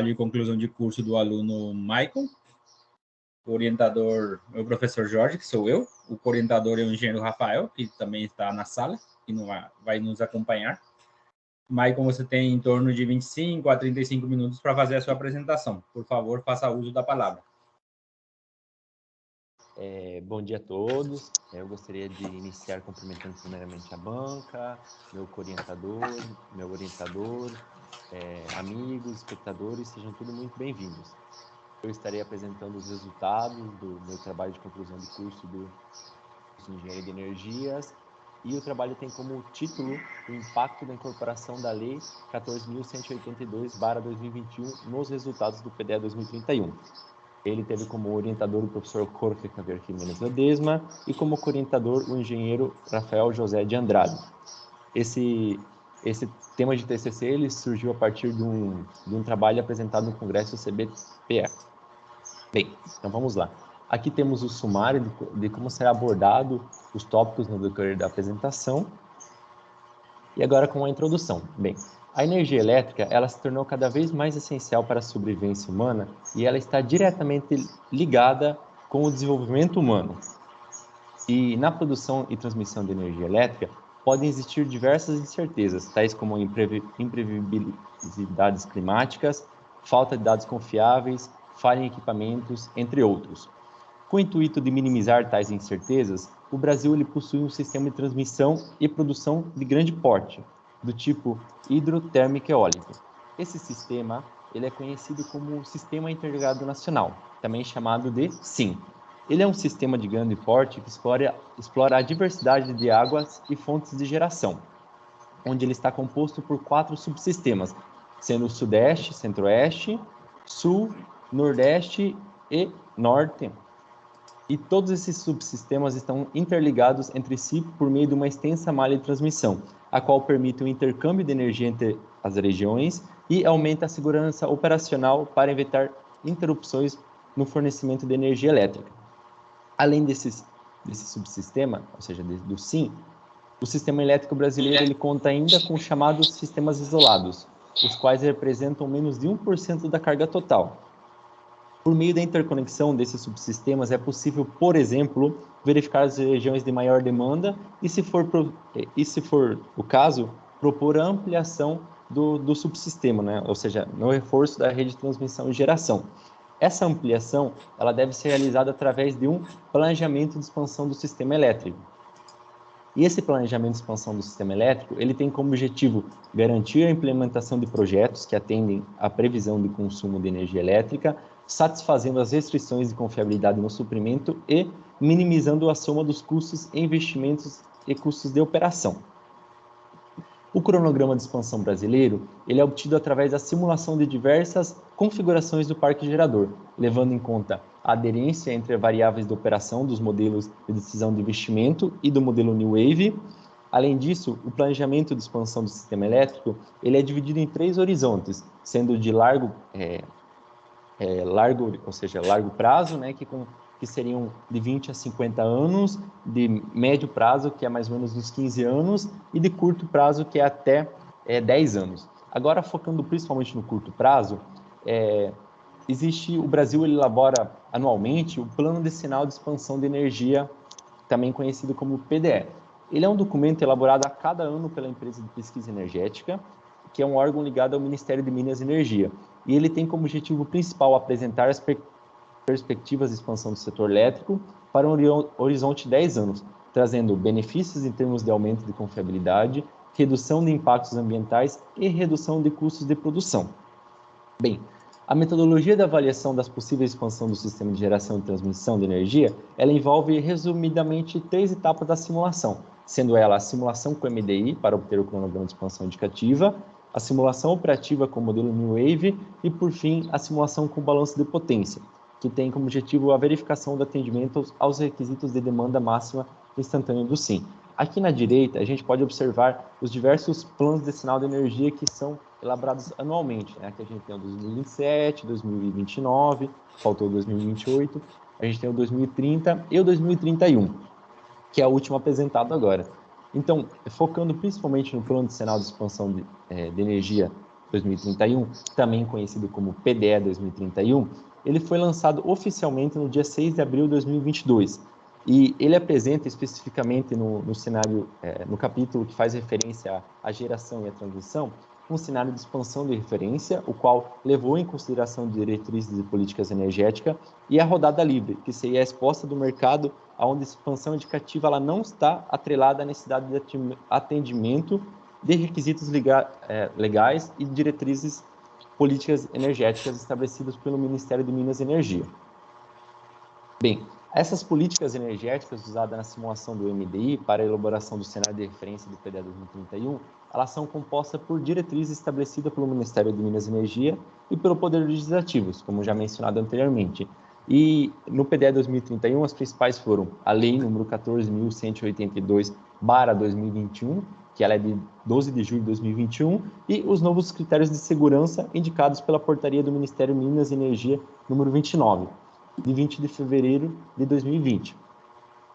de conclusão de curso do aluno Maicon, o orientador é o professor Jorge, que sou eu, o orientador é o engenheiro Rafael, que também está na sala, que não vai nos acompanhar. Maicon, você tem em torno de 25 a 35 minutos para fazer a sua apresentação. Por favor, faça uso da palavra. Bom dia a todos. Eu gostaria de iniciar cumprimentando primeiramente a banca, meu orientador, amigos, espectadores, sejam todos muito bem-vindos. Eu estarei apresentando os resultados do meu trabalho de conclusão de curso do curso de Engenharia de Energias, e o trabalho tem como título o impacto da incorporação da Lei 14.182/2021 nos resultados do PDE 2031. Ele teve como orientador o professor Jorge Javier Jiménez Ledesma e como co-orientador o engenheiro Rafael José de Andrade. Esse tema de TCC ele surgiu a partir de um trabalho apresentado no Congresso CBPE. Bem, então vamos lá. Aqui temos o sumário de como será abordado os tópicos no decorrer da apresentação. E agora com a introdução. Bem, a energia elétrica ela se tornou cada vez mais essencial para a sobrevivência humana e ela está diretamente ligada com o desenvolvimento humano. E na produção e transmissão de energia elétrica podem existir diversas incertezas, tais como imprevisibilidades climáticas, falta de dados confiáveis, falha em equipamentos, entre outros. Com o intuito de minimizar tais incertezas, o Brasil ele possui um sistema de transmissão e produção de grande porte, do tipo hidrotérmica eólica. Esse sistema ele é conhecido como Sistema Interligado Nacional, também chamado de SIN. Ele é um sistema de grande porte que explora a diversidade de águas e fontes de geração, onde ele está composto por 4 subsistemas, sendo o Sudeste, Centro-Oeste, Sul, Nordeste e Norte. E todos esses subsistemas estão interligados entre si por meio de uma extensa malha de transmissão, a qual permite o intercâmbio de energia entre as regiões e aumenta a segurança operacional para evitar interrupções no fornecimento de energia elétrica. Além desse subsistema, ou seja, do SIN, o sistema elétrico brasileiro ele conta ainda com os chamados sistemas isolados, os quais representam menos de 1% da carga total. Por meio da interconexão desses subsistemas, é possível, por exemplo, verificar as regiões de maior demanda e, se for o caso, propor a ampliação do subsistema, né? Ou seja, no reforço da rede de transmissão e geração. Essa ampliação ela deve ser realizada através de um planejamento de expansão do sistema elétrico. E esse planejamento de expansão do sistema elétrico, ele tem como objetivo garantir a implementação de projetos que atendem à previsão de consumo de energia elétrica, satisfazendo as restrições de confiabilidade no suprimento e minimizando a soma dos custos e investimentos e custos de operação. O cronograma de expansão brasileiro ele é obtido através da simulação de diversas configurações do parque gerador, levando em conta a aderência entre variáveis de operação dos modelos de decisão de investimento e do modelo New Wave. Além disso, o planejamento de expansão do sistema elétrico ele é dividido em 3 horizontes, sendo de largo prazo, né, que seriam de 20 a 50 anos, de médio prazo, que é mais ou menos uns 15 anos, e de curto prazo, que é até 10 anos. Agora, focando principalmente no curto prazo, o Brasil ele elabora anualmente o Plano Decenal de Expansão de Energia, também conhecido como PDE. Ele é um documento elaborado a cada ano pela Empresa de Pesquisa Energética, que é um órgão ligado ao Ministério de Minas e Energia. E ele tem como objetivo principal apresentar as perspectivas de expansão do setor elétrico para um horizonte de 10 anos, trazendo benefícios em termos de aumento de confiabilidade, redução de impactos ambientais e redução de custos de produção. Bem, a metodologia de avaliação das possíveis expansão do sistema de geração e transmissão de energia, ela envolve resumidamente 3 etapas da simulação, sendo ela a simulação com MDI para obter o cronograma de expansão indicativa, a simulação operativa com o modelo New Wave e, por fim, a simulação com balanço de potência, que tem como objetivo a verificação do atendimento aos requisitos de demanda máxima instantânea do SIN. Aqui na direita, a gente pode observar os diversos planos decenal de energia que são elaborados anualmente, né? Aqui a gente tem o 2027, 2029, faltou o 2028, a gente tem o 2030 e o 2031, que é o último apresentado agora. Então, focando principalmente no plano decenal de expansão de energia 2031, também conhecido como PDE 2031, ele foi lançado oficialmente no dia 6 de abril de 2022, e ele apresenta especificamente no cenário, no capítulo que faz referência à geração e à transmissão, um cenário de expansão de referência, o qual levou em consideração diretrizes de políticas energéticas, e a rodada livre, que seria a resposta do mercado, onde a expansão indicativa ela não está atrelada à necessidade de atendimento de requisitos legais e diretrizes políticas energéticas estabelecidas pelo Ministério de Minas e Energia. Bem, essas políticas energéticas usadas na simulação do MDI para a elaboração do cenário de referência do PDE 2031, elas são compostas por diretrizes estabelecidas pelo Ministério de Minas e Energia e pelo Poder Legislativo, como já mencionado anteriormente. E no PDE 2031, as principais foram a Lei número 14.182/2021, que ela é de 12 de julho de 2021, e os novos critérios de segurança indicados pela Portaria do Ministério de Minas e Energia número 29, de 20 de fevereiro de 2020.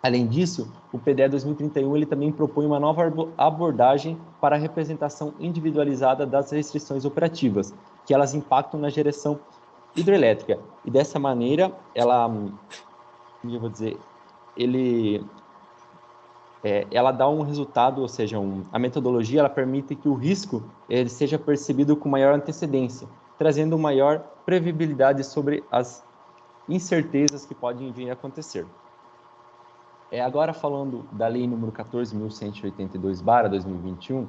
Além disso, o PDE 2031 ele também propõe uma nova abordagem para a representação individualizada das restrições operativas, que elas impactam na geração hidrelétrica. E dessa maneira, ela dá um resultado, ou seja, a metodologia ela permite que o risco ele seja percebido com maior antecedência, trazendo maior previsibilidade sobre as incertezas que podem vir a acontecer. Agora falando da Lei número 14.182/2021,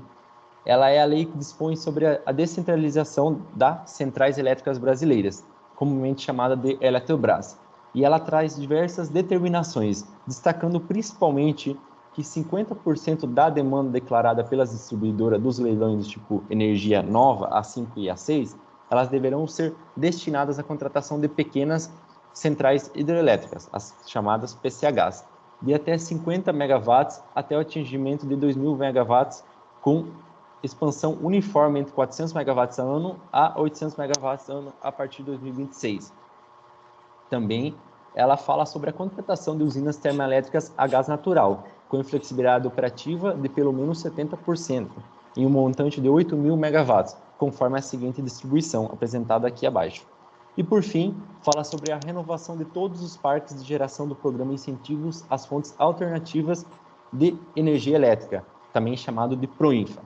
ela é a lei que dispõe sobre a descentralização das centrais elétricas brasileiras, comumente chamada de Eletrobras. E ela traz diversas determinações, destacando principalmente que 50% da demanda declarada pelas distribuidoras dos leilões do tipo energia nova, A5 e A6, elas deverão ser destinadas à contratação de pequenas centrais hidrelétricas, as chamadas PCHs, de até 50 megawatts até o atingimento de 2.000 megawatts, com expansão uniforme entre 400 megawatts ano a 800 megawatts ano a partir de 2026. Também ela fala sobre a contratação de usinas termoelétricas a gás natural, com flexibilidade operativa de pelo menos 70%, em um montante de 8.000 megawatts, conforme a seguinte distribuição apresentada aqui abaixo. E, por fim, fala sobre a renovação de todos os parques de geração do programa Incentivos às Fontes Alternativas de Energia Elétrica, também chamado de PROINFA.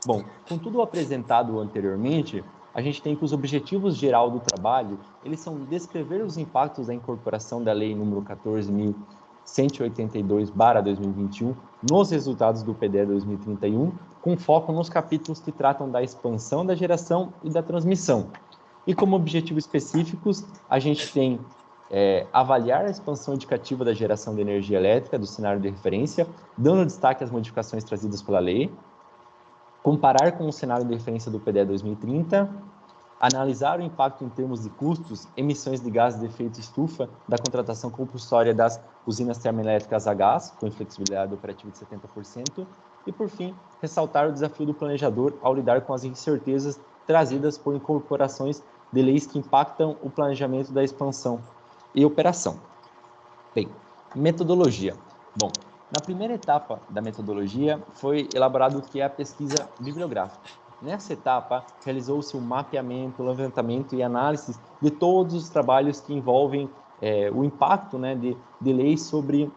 Bom, com tudo apresentado anteriormente, a gente tem que os objetivos geral do trabalho, eles são descrever os impactos da incorporação da Lei número 14.182/2021 nos resultados do PDE 2031, com foco nos capítulos que tratam da expansão da geração e da transmissão. E como objetivos específicos, a gente tem avaliar a expansão indicativa da geração de energia elétrica do cenário de referência, dando destaque às modificações trazidas pela lei, comparar com o cenário de referência do PDE 2030, analisar o impacto em termos de custos, emissões de gases de efeito estufa da contratação compulsória das usinas termoelétricas a gás, com flexibilidade operativa de 70%, e, por fim, ressaltar o desafio do planejador ao lidar com as incertezas trazidas por incorporações de leis que impactam o planejamento da expansão e operação. Bem, metodologia. Bom, na primeira etapa da metodologia foi elaborado o que é a pesquisa bibliográfica. Nessa etapa, realizou-se um mapeamento, levantamento e análise de todos os trabalhos que envolvem o impacto de leis sobre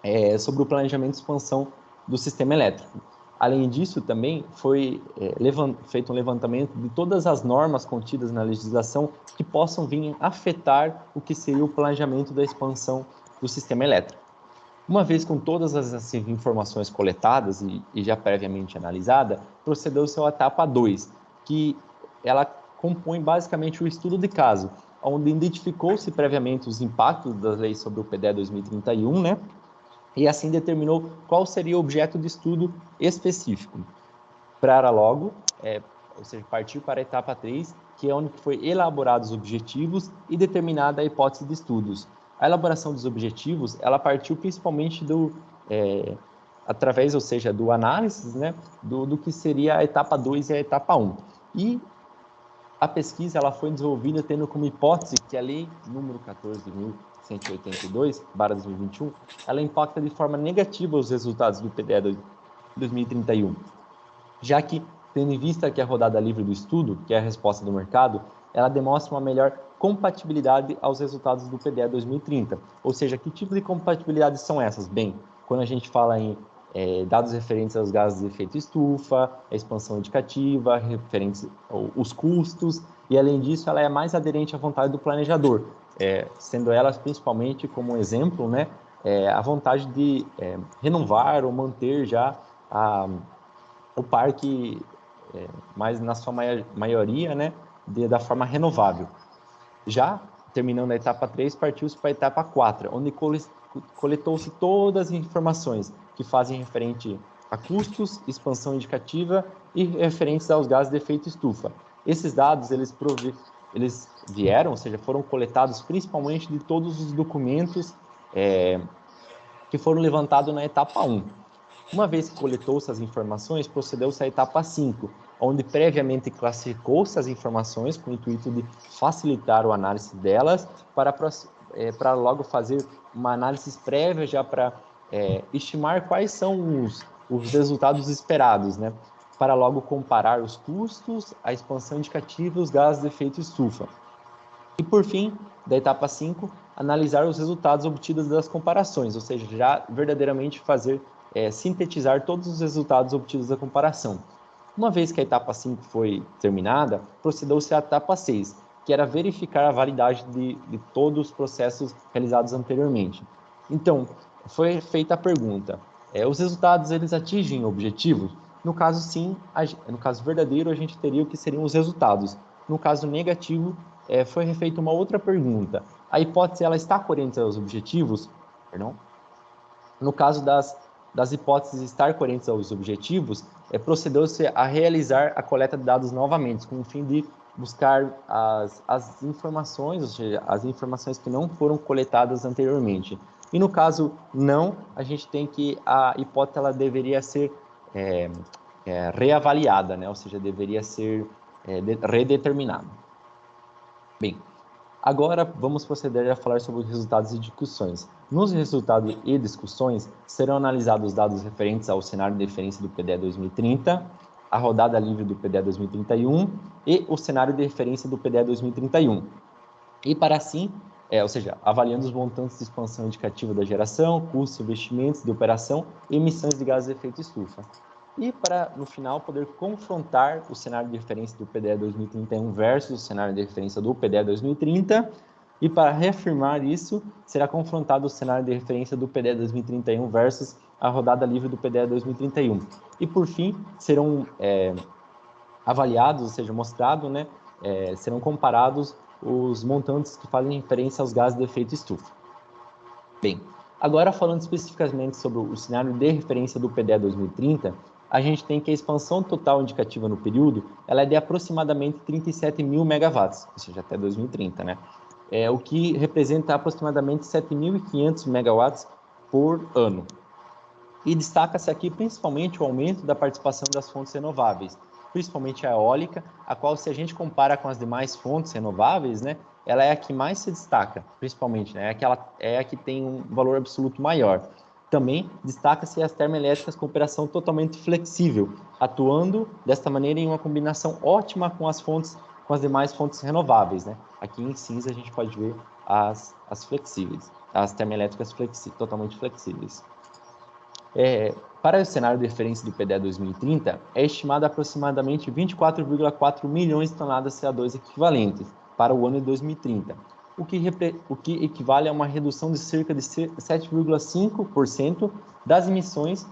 o planejamento de expansão do sistema elétrico. Além disso, também foi feito um levantamento de todas as normas contidas na legislação que possam vir a afetar o que seria o planejamento da expansão do sistema elétrico. Uma vez com todas as informações coletadas e já previamente analisada, procedeu-se à etapa 2, que ela compõe basicamente o estudo de caso, onde identificou-se previamente os impactos das leis sobre o PDE 2031, e assim determinou qual seria o objeto de estudo específico. Para logo, ou seja, partir para a etapa 3, que é onde foi elaborados os objetivos e determinada a hipótese de estudos. A elaboração dos objetivos, ela partiu principalmente através, ou seja, do análise, do que seria a etapa 2 e a etapa 1. E a pesquisa ela foi desenvolvida tendo como hipótese que a lei número 14.182/2021, ela impacta de forma negativa os resultados do PDE 2031, já que tendo em vista que a rodada livre do estudo, que é a resposta do mercado, ela demonstra uma melhor compatibilidade aos resultados do PDE 2030. Ou seja, que tipo de compatibilidades são essas? Bem, quando a gente fala em dados referentes aos gases de efeito estufa, a expansão indicativa, referentes aos custos, e além disso, ela é mais aderente à vontade do planejador, sendo elas principalmente como exemplo, né, a vontade de renovar ou manter já o parque, mas na sua maioria, né, da forma renovável. Já terminando a etapa 3, partiu-se para a etapa 4, onde coletou-se todas as informações que fazem referente a custos, expansão indicativa e referentes aos gases de efeito estufa. Esses dados, eles vieram, ou seja, foram coletados principalmente de todos os documentos que foram levantados na etapa 1. Uma vez que coletou-se as informações, procedeu-se à etapa 5, onde previamente classificou-se as informações com o intuito de facilitar a análise delas para logo fazer uma análise prévia já para estimar quais são os resultados esperados, né? Para logo comparar os custos, a expansão indicativa e os gases de efeito estufa. E, por fim, da etapa 5, analisar os resultados obtidos das comparações, ou seja, já verdadeiramente fazer sintetizar todos os resultados obtidos da comparação. Uma vez que a etapa 5 foi terminada, procedeu-se à etapa 6, que era verificar a validade de todos os processos realizados anteriormente. Então, foi feita a pergunta, os resultados eles atingem objetivos? No caso sim, no caso verdadeiro, a gente teria o que seriam os resultados. No caso negativo, foi refeita uma outra pergunta. A hipótese ela está coerente aos objetivos? Perdão? No caso das hipóteses estar coerentes aos objetivos, procedeu-se a realizar a coleta de dados novamente, com o fim de buscar as informações, ou seja, as informações que não foram coletadas anteriormente. E no caso não, a gente tem que a hipótese ela deveria ser reavaliada, né? Ou seja, deveria ser redeterminada. Bem, agora vamos proceder a falar sobre os resultados e discussões. Nos resultados e discussões, serão analisados os dados referentes ao cenário de referência do PDE 2030, a rodada livre do PDE 2031 e o cenário de referência do PDE 2031. E para assim, ou seja, avaliando os montantes de expansão indicativa da geração, custos, investimentos de operação e emissões de gases de efeito estufa. E para, no final, poder confrontar o cenário de referência do PDE 2031 versus o cenário de referência do PDE 2030. E para reafirmar isso, será confrontado o cenário de referência do PDE 2031 versus a rodada livre do PDE 2031. E, por fim, serão avaliados, ou seja, mostrados, né, serão comparados os montantes que fazem referência aos gases de efeito estufa. Bem, agora falando especificamente sobre o cenário de referência do PDE 2030, a gente tem que a expansão total indicativa no período, ela é de aproximadamente 37 mil megawatts, ou seja, até 2030, né? O que representa aproximadamente 7.500 megawatts por ano. E destaca-se aqui principalmente o aumento da participação das fontes renováveis, principalmente a eólica, a qual, se a gente compara com as demais fontes renováveis, né, ela é a que mais se destaca, principalmente, né, é a que tem um valor absoluto maior. Também destaca-se as termoelétricas com operação totalmente flexível, atuando desta maneira em uma combinação ótima com as demais fontes renováveis, né? Aqui em cinza a gente pode ver as flexíveis, as termoelétricas totalmente flexíveis. Para o cenário de referência do PDE 2030, é estimado aproximadamente 24,4 milhões de toneladas de CO2 equivalentes para o ano de 2030, o que equivale a uma redução de cerca de 7,5% das emissões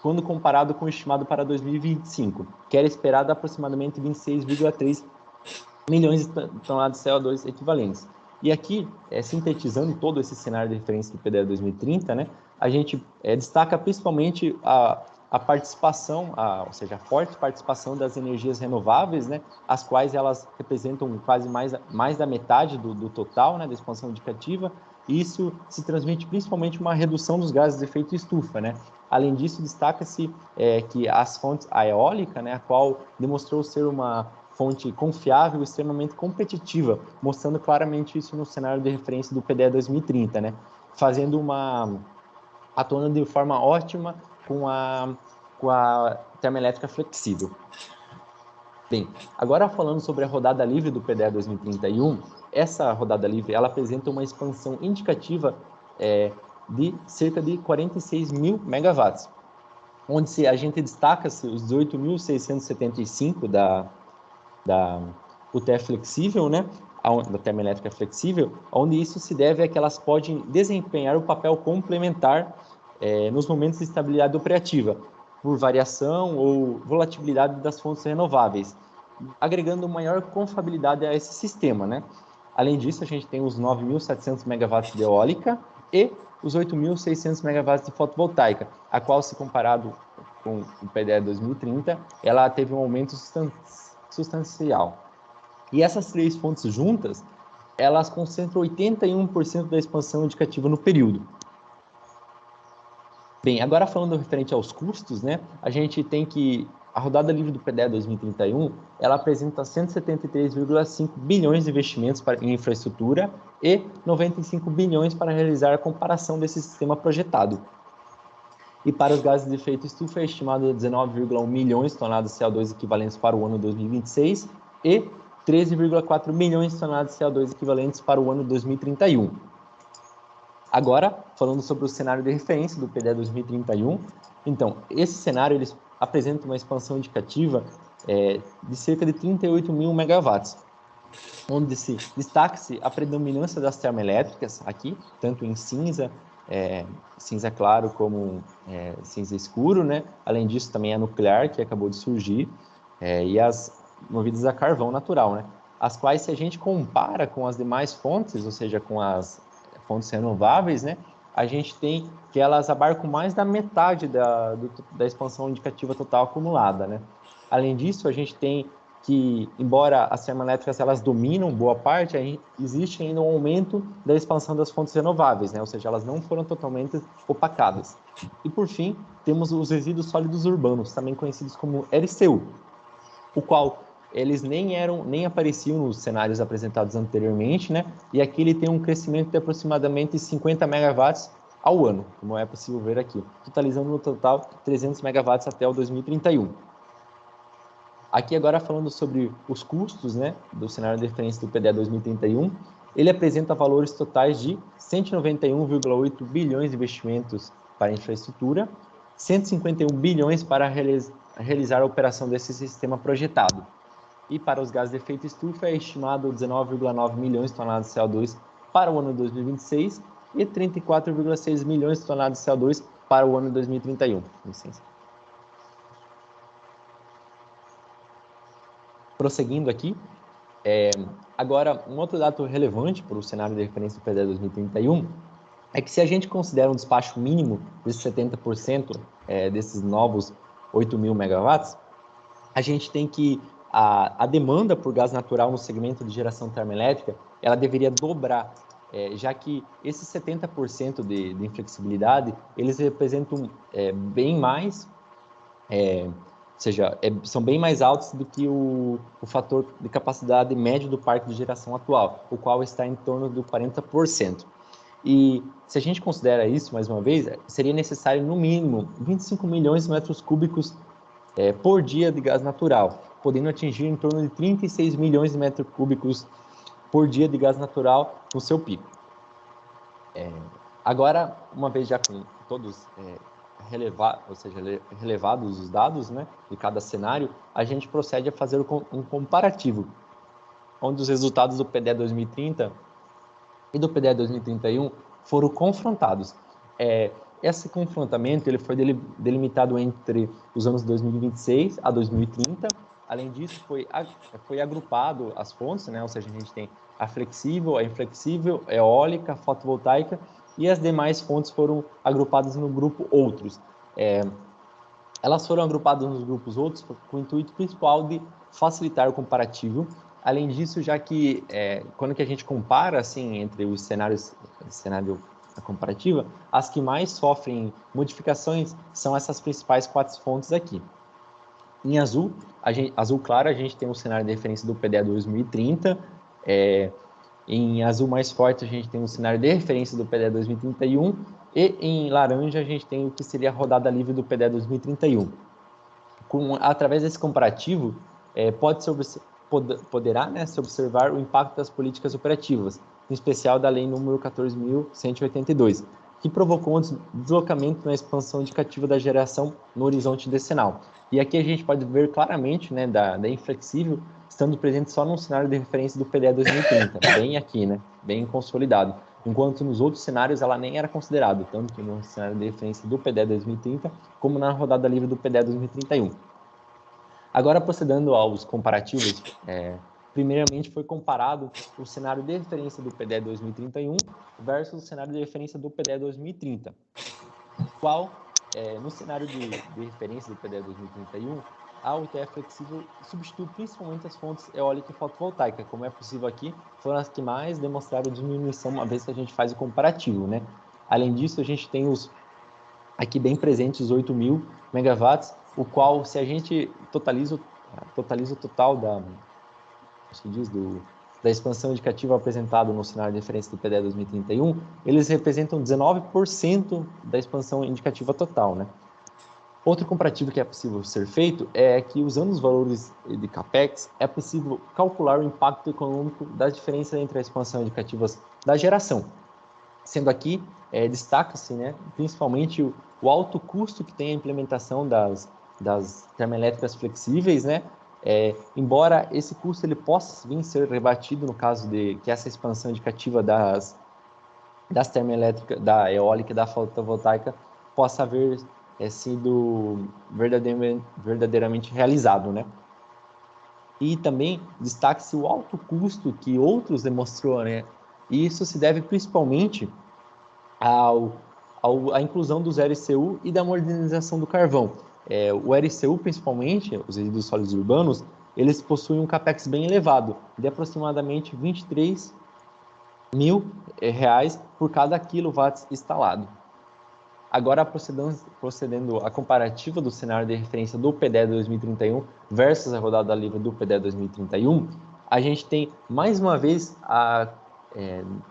quando comparado com o estimado para 2025, que era esperado aproximadamente 26,3 milhões de toneladas de CO2 equivalentes. E aqui, sintetizando todo esse cenário de referência do PDE 2030, né, a gente destaca principalmente a participação, ou seja, a forte participação das energias renováveis, né, as quais elas representam quase mais da metade do total, né, da expansão indicativa, e isso se transmite principalmente uma redução dos gases de efeito estufa, né. Além disso, destaca-se que a eólica, né, a qual demonstrou ser uma fonte confiável e extremamente competitiva, mostrando claramente isso no cenário de referência do PDE 2030, né, atuando de forma ótima com com a termoelétrica flexível. Bem, agora falando sobre a rodada livre do PDE 2031, essa rodada livre ela apresenta uma expansão indicativa de cerca de 46 mil megawatts, onde a gente destaca os 18.675 da UTF flexível, né, da termoelétrica flexível, onde isso se deve a que elas podem desempenhar o papel complementar nos momentos de estabilidade operativa, por variação ou volatilidade das fontes renováveis, agregando maior confiabilidade a esse sistema, né? Além disso, a gente tem os 9.700 megawatts de eólica e os 8.600 megawatts de fotovoltaica, a qual, se comparado com o PDE 2030, ela teve um aumento substancial. E essas três fontes juntas, elas concentram 81% da expansão indicativa no período. Bem, agora falando referente aos custos, né, a gente tem que a rodada livre do PDE 2031, ela apresenta 173,5 bilhões de investimentos em infraestrutura e 95 bilhões para realizar a comparação desse sistema projetado. E para os gases de efeito estufa é estimado 19,1 milhões de toneladas de CO2 equivalentes para o ano 2026 e 13,4 milhões de toneladas de CO2 equivalentes para o ano 2031. Agora, falando sobre o cenário de referência do PDE 2031, então, esse cenário ele apresenta uma expansão indicativa de cerca de 38 mil megawatts, onde se destaca-se a predominância das termoelétricas aqui, tanto em cinza claro como cinza escuro, né? Além disso, também a nuclear, que acabou de surgir, e as movidas a carvão natural, né? As quais, se a gente compara com as demais fontes, ou seja, com as fontes renováveis, né? A gente tem que elas abarcam mais da metade da expansão indicativa total acumulada, né? Além disso, a gente tem que, embora as termoelétricas elas dominam boa parte, existe ainda um aumento da expansão das fontes renováveis, né? Ou seja, elas não foram totalmente opacadas. E, por fim, temos os resíduos sólidos urbanos, também conhecidos como RCU, o qual eles nem apareciam nos cenários apresentados anteriormente, né? E aqui ele tem um crescimento de aproximadamente 50 megawatts ao ano, como é possível ver aqui, totalizando no total 300 megawatts até o 2031. Aqui agora falando sobre os custos, né, do cenário de referência do PDE 2031, ele apresenta valores totais de 191,8 bilhões de investimentos para infraestrutura, 151 bilhões para realizar a operação desse sistema projetado. E para os gases de efeito estufa é estimado 19,9 milhões de toneladas de CO2 para o ano 2026 e 34,6 milhões de toneladas de CO2 para o ano 2031. Licença. Prosseguindo aqui, agora um outro dado relevante para o cenário de referência do PDE 2031 é que se a gente considera um despacho mínimo de 70% desses novos 8 mil megawatts, a gente tem que a demanda por gás natural no segmento de geração termoelétrica, ela deveria dobrar, já que esses 70% de inflexibilidade, eles representam bem mais, ou seja, são bem mais altos do que o fator de capacidade médio do parque de geração atual, o qual está em torno do 40%. E se a gente considera isso, mais uma vez, seria necessário, no mínimo, 25 milhões de metros cúbicos por dia de gás natural, podendo atingir em torno de 36 milhões de metros cúbicos por dia de gás natural no seu pico. Agora, uma vez já com todos relevados os dados, né, de cada cenário, a gente procede a fazer um comparativo, onde os resultados do PDE 2030 e do PDE 2031 foram confrontados. Esse confrontamento ele foi delimitado entre os anos 2026 a 2030. Além disso, foi agrupado as fontes, né? Ou seja, a gente tem a flexível, a inflexível, a eólica, a fotovoltaica, e as demais fontes foram agrupadas no grupo outros. Elas foram agrupadas nos grupos outros com o intuito principal de facilitar o comparativo. Além disso, já que quando que a gente compara assim entre os cenários, cenário comparativa, as que mais sofrem modificações são essas principais 4 fontes aqui. Em azul, azul claro, a gente tem o cenário de referência do PDE 2030. Em azul mais forte, a gente tem o cenário de referência do PDE 2031. E em laranja, a gente tem o que seria a rodada livre do PDE 2031. Através desse comparativo, poderá, né, se observar o impacto das políticas operativas, em especial da Lei nº 14.182, que provocou um deslocamento na expansão indicativa da geração no horizonte decenal. E aqui a gente pode ver claramente, né, da inflexível estando presente só num cenário de referência do PDE 2030, bem aqui, né, bem consolidado, enquanto nos outros cenários ela nem era considerada, tanto no cenário de referência do PDE 2030, como na rodada livre do PDE 2031. Agora, procedendo aos comparativos, primeiramente foi comparado o cenário de referência do PDE 2031 versus o cenário de referência do PDE 2030, qual, no cenário de referência do PDE 2031, a UTE flexível substitui principalmente as fontes eólica e fotovoltaica, como é possível aqui, foram as que mais demonstraram diminuição, uma vez que a gente faz o comparativo, né? Além disso, a gente tem aqui bem presentes os 8.000 megawatts, o qual, se a gente totaliza o total da expansão indicativa apresentada no cenário de referência do PDE 2031, eles representam 19% da expansão indicativa total, né? Outro comparativo que é possível ser feito é que, usando os valores de CAPEX, é possível calcular o impacto econômico das diferenças entre as expansões indicativas da geração. Sendo aqui, destaca-se, né, principalmente o alto custo que tem a implementação das termoelétricas flexíveis, né, embora esse custo ele possa vir ser rebatido no caso de que essa expansão indicativa das termoelétricas, da eólica e da fotovoltaica possa haver sido verdadeiramente realizado, né? E também destaque-se o alto custo que outros demonstrou, né? E isso se deve principalmente à inclusão dos RCU e da modernização do carvão. O RCU, principalmente, os resíduos sólidos urbanos, eles possuem um CAPEX bem elevado, de aproximadamente R$23.000 por cada quilowatt instalado. Agora, procedendo à comparativa do cenário de referência do PDE 2031 versus a rodada livre do PDE 2031, a gente tem mais uma vez,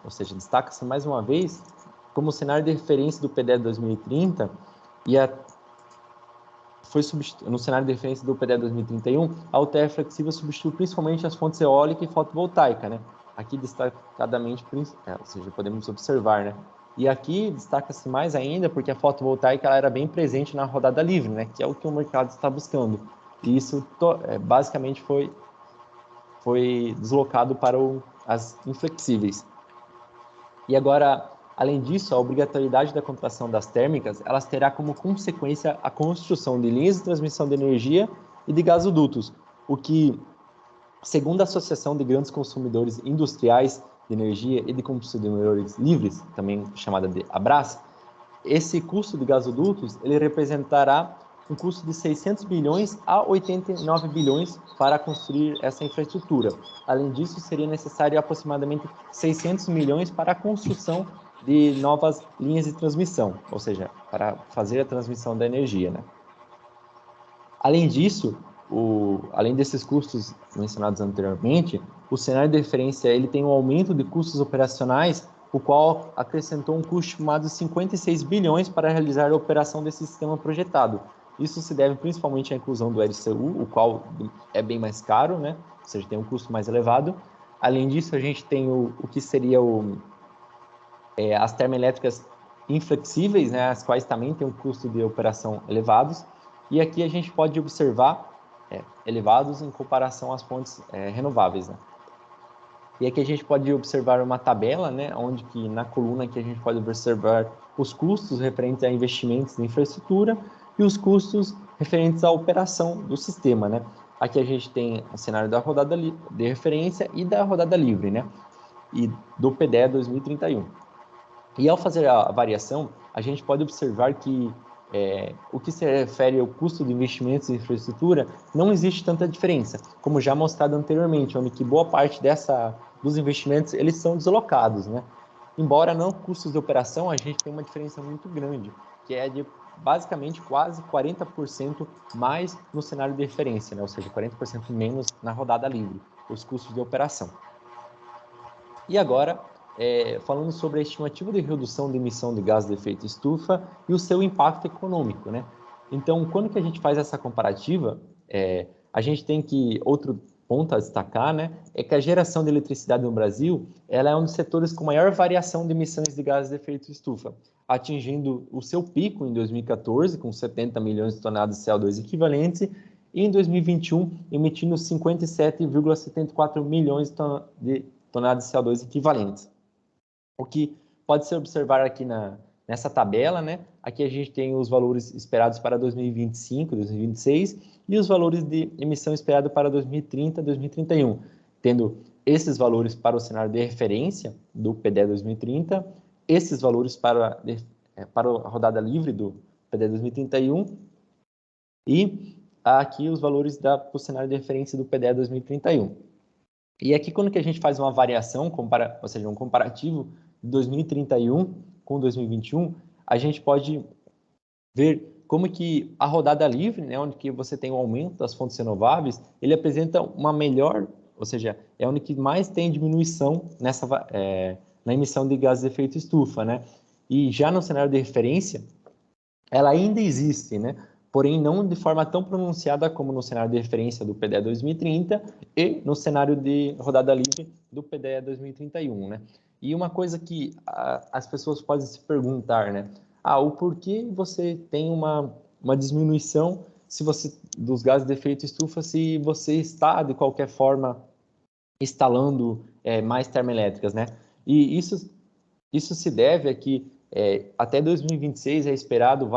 ou seja, destaca-se mais uma vez como cenário de referência do PDE 2030 no cenário de referência do PDE 2031, a UTE flexível substitui principalmente as fontes eólica e fotovoltaica, né? Aqui destacadamente, ou seja, podemos observar, né? E aqui destaca-se mais ainda porque a fotovoltaica ela era bem presente na rodada livre, né? Que é o que o mercado está buscando. E isso basicamente foi deslocado para as inflexíveis. E agora, além disso, a obrigatoriedade da contratação das térmicas, elas terá como consequência a construção de linhas de transmissão de energia e de gasodutos, o que, segundo a Associação de Grandes Consumidores Industriais de Energia e de Consumidores Livres, também chamada de ABRAS, esse custo de gasodutos, ele representará um custo de 600 bilhões a 89 bilhões para construir essa infraestrutura. Além disso, seria necessário aproximadamente 600 milhões para a construção de novas linhas de transmissão, ou seja, para fazer a transmissão da energia, né? Além disso, além desses custos mencionados anteriormente, o cenário de referência ele tem um aumento de custos operacionais, o qual acrescentou um custo chamado de 56 bilhões para realizar a operação desse sistema projetado. Isso se deve principalmente à inclusão do RCU, o qual é bem mais caro, né? Ou seja, tem um custo mais elevado. Além disso, a gente tem o que seria as termoelétricas inflexíveis, né? As quais também têm um custo de operação elevados. E aqui a gente pode observar elevados em comparação às fontes renováveis, né? E aqui a gente pode observar uma tabela, né, onde que na coluna aqui a gente pode observar os custos referentes a investimentos em infraestrutura e os custos referentes à operação do sistema, né? Aqui a gente tem o cenário da rodada de referência e da rodada livre, né? E do PDE 2031. E ao fazer a variação, a gente pode observar que o que se refere ao custo de investimentos em infraestrutura, não existe tanta diferença, como já mostrado anteriormente, onde que boa parte dos investimentos eles são deslocados, né? Embora não custos de operação, a gente tem uma diferença muito grande, que é de basicamente quase 40% mais no cenário de referência, né? Ou seja, 40% menos na rodada livre, os custos de operação. E agora, falando sobre a estimativa de redução de emissão de gás de efeito estufa e o seu impacto econômico, né? Então, quando que a gente faz essa comparativa, a gente tem que, outro ponto a destacar, né, é que a geração de eletricidade no Brasil, ela é um dos setores com maior variação de emissões de gases de efeito estufa, atingindo o seu pico em 2014, com 70 milhões de toneladas de CO2 equivalentes, e em 2021, emitindo 57,74 milhões de toneladas de CO2 equivalentes. O que pode ser observado aqui nessa tabela, né? Aqui a gente tem os valores esperados para 2025, 2026 e os valores de emissão esperado para 2030, 2031, tendo esses valores para o cenário de referência do PDE 2030, esses valores para a rodada livre do PDE 2031 e aqui os valores para o cenário de referência do PDE 2031. E aqui, quando que a gente faz uma variação, ou seja, um comparativo de 2031 com 2021, a gente pode ver como que a rodada livre, né, onde que você tem um aumento das fontes renováveis, ele apresenta uma melhor, ou seja, é onde que mais tem diminuição na emissão de gases de efeito estufa, né? E já no cenário de referência, ela ainda existe, né? Porém não de forma tão pronunciada como no cenário de referência do PDE 2030 e no cenário de rodada livre do PDE 2031, né? E uma coisa que as pessoas podem se perguntar, né? O porquê você tem uma diminuição dos gases de efeito estufa se você está, de qualquer forma, instalando mais termoelétricas, né? E isso se deve a que até 2026 é esperado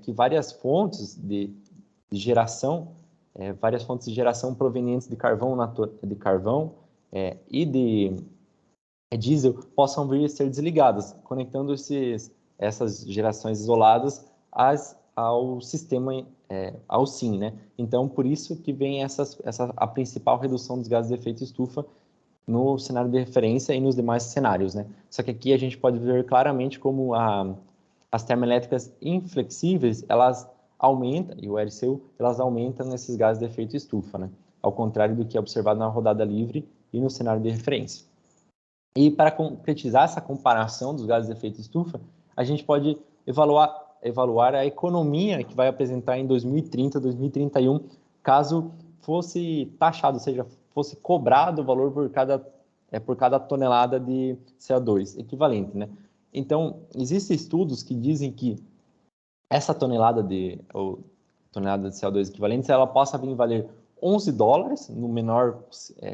que várias fontes de geração, várias fontes de geração provenientes de carvão e de diesel possam vir a ser desligadas, conectando essas gerações isoladas ao sistema, ao SIM, né? Então, por isso que vem a principal redução dos gases de efeito estufa no cenário de referência e nos demais cenários, né? Só que aqui a gente pode ver claramente como as termoelétricas inflexíveis, elas aumentam, e o RCU, elas aumentam esses gases de efeito estufa, né? Ao contrário do que é observado na rodada livre e no cenário de referência. E para concretizar essa comparação dos gases de efeito estufa, a gente pode evaluar a economia que vai apresentar em 2030, 2031, caso fosse taxado, ou seja, fosse cobrado o valor por cada tonelada de CO2 equivalente, né? Então, existem estudos que dizem que essa tonelada de CO2 equivalente, ela possa vir valer $11 no menor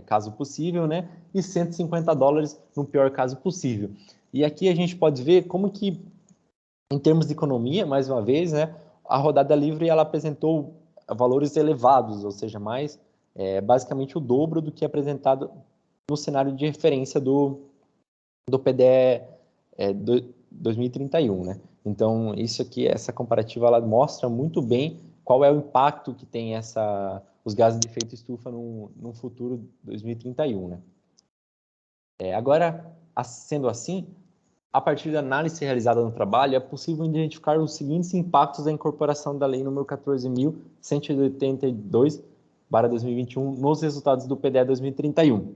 caso possível, né? E $150 no pior caso possível. E aqui a gente pode ver como que, em termos de economia, mais uma vez, né? A rodada livre ela apresentou valores elevados, ou seja, basicamente o dobro do que é apresentado no cenário de referência do PDE 2031, né? Então, essa comparativa, ela mostra muito bem qual é o impacto que tem os gases de efeito estufa no futuro 2031, né? Agora, sendo assim, a partir da análise realizada no trabalho, é possível identificar os seguintes impactos da incorporação da Lei nº 14.182/2021 nos resultados do PDE 2031,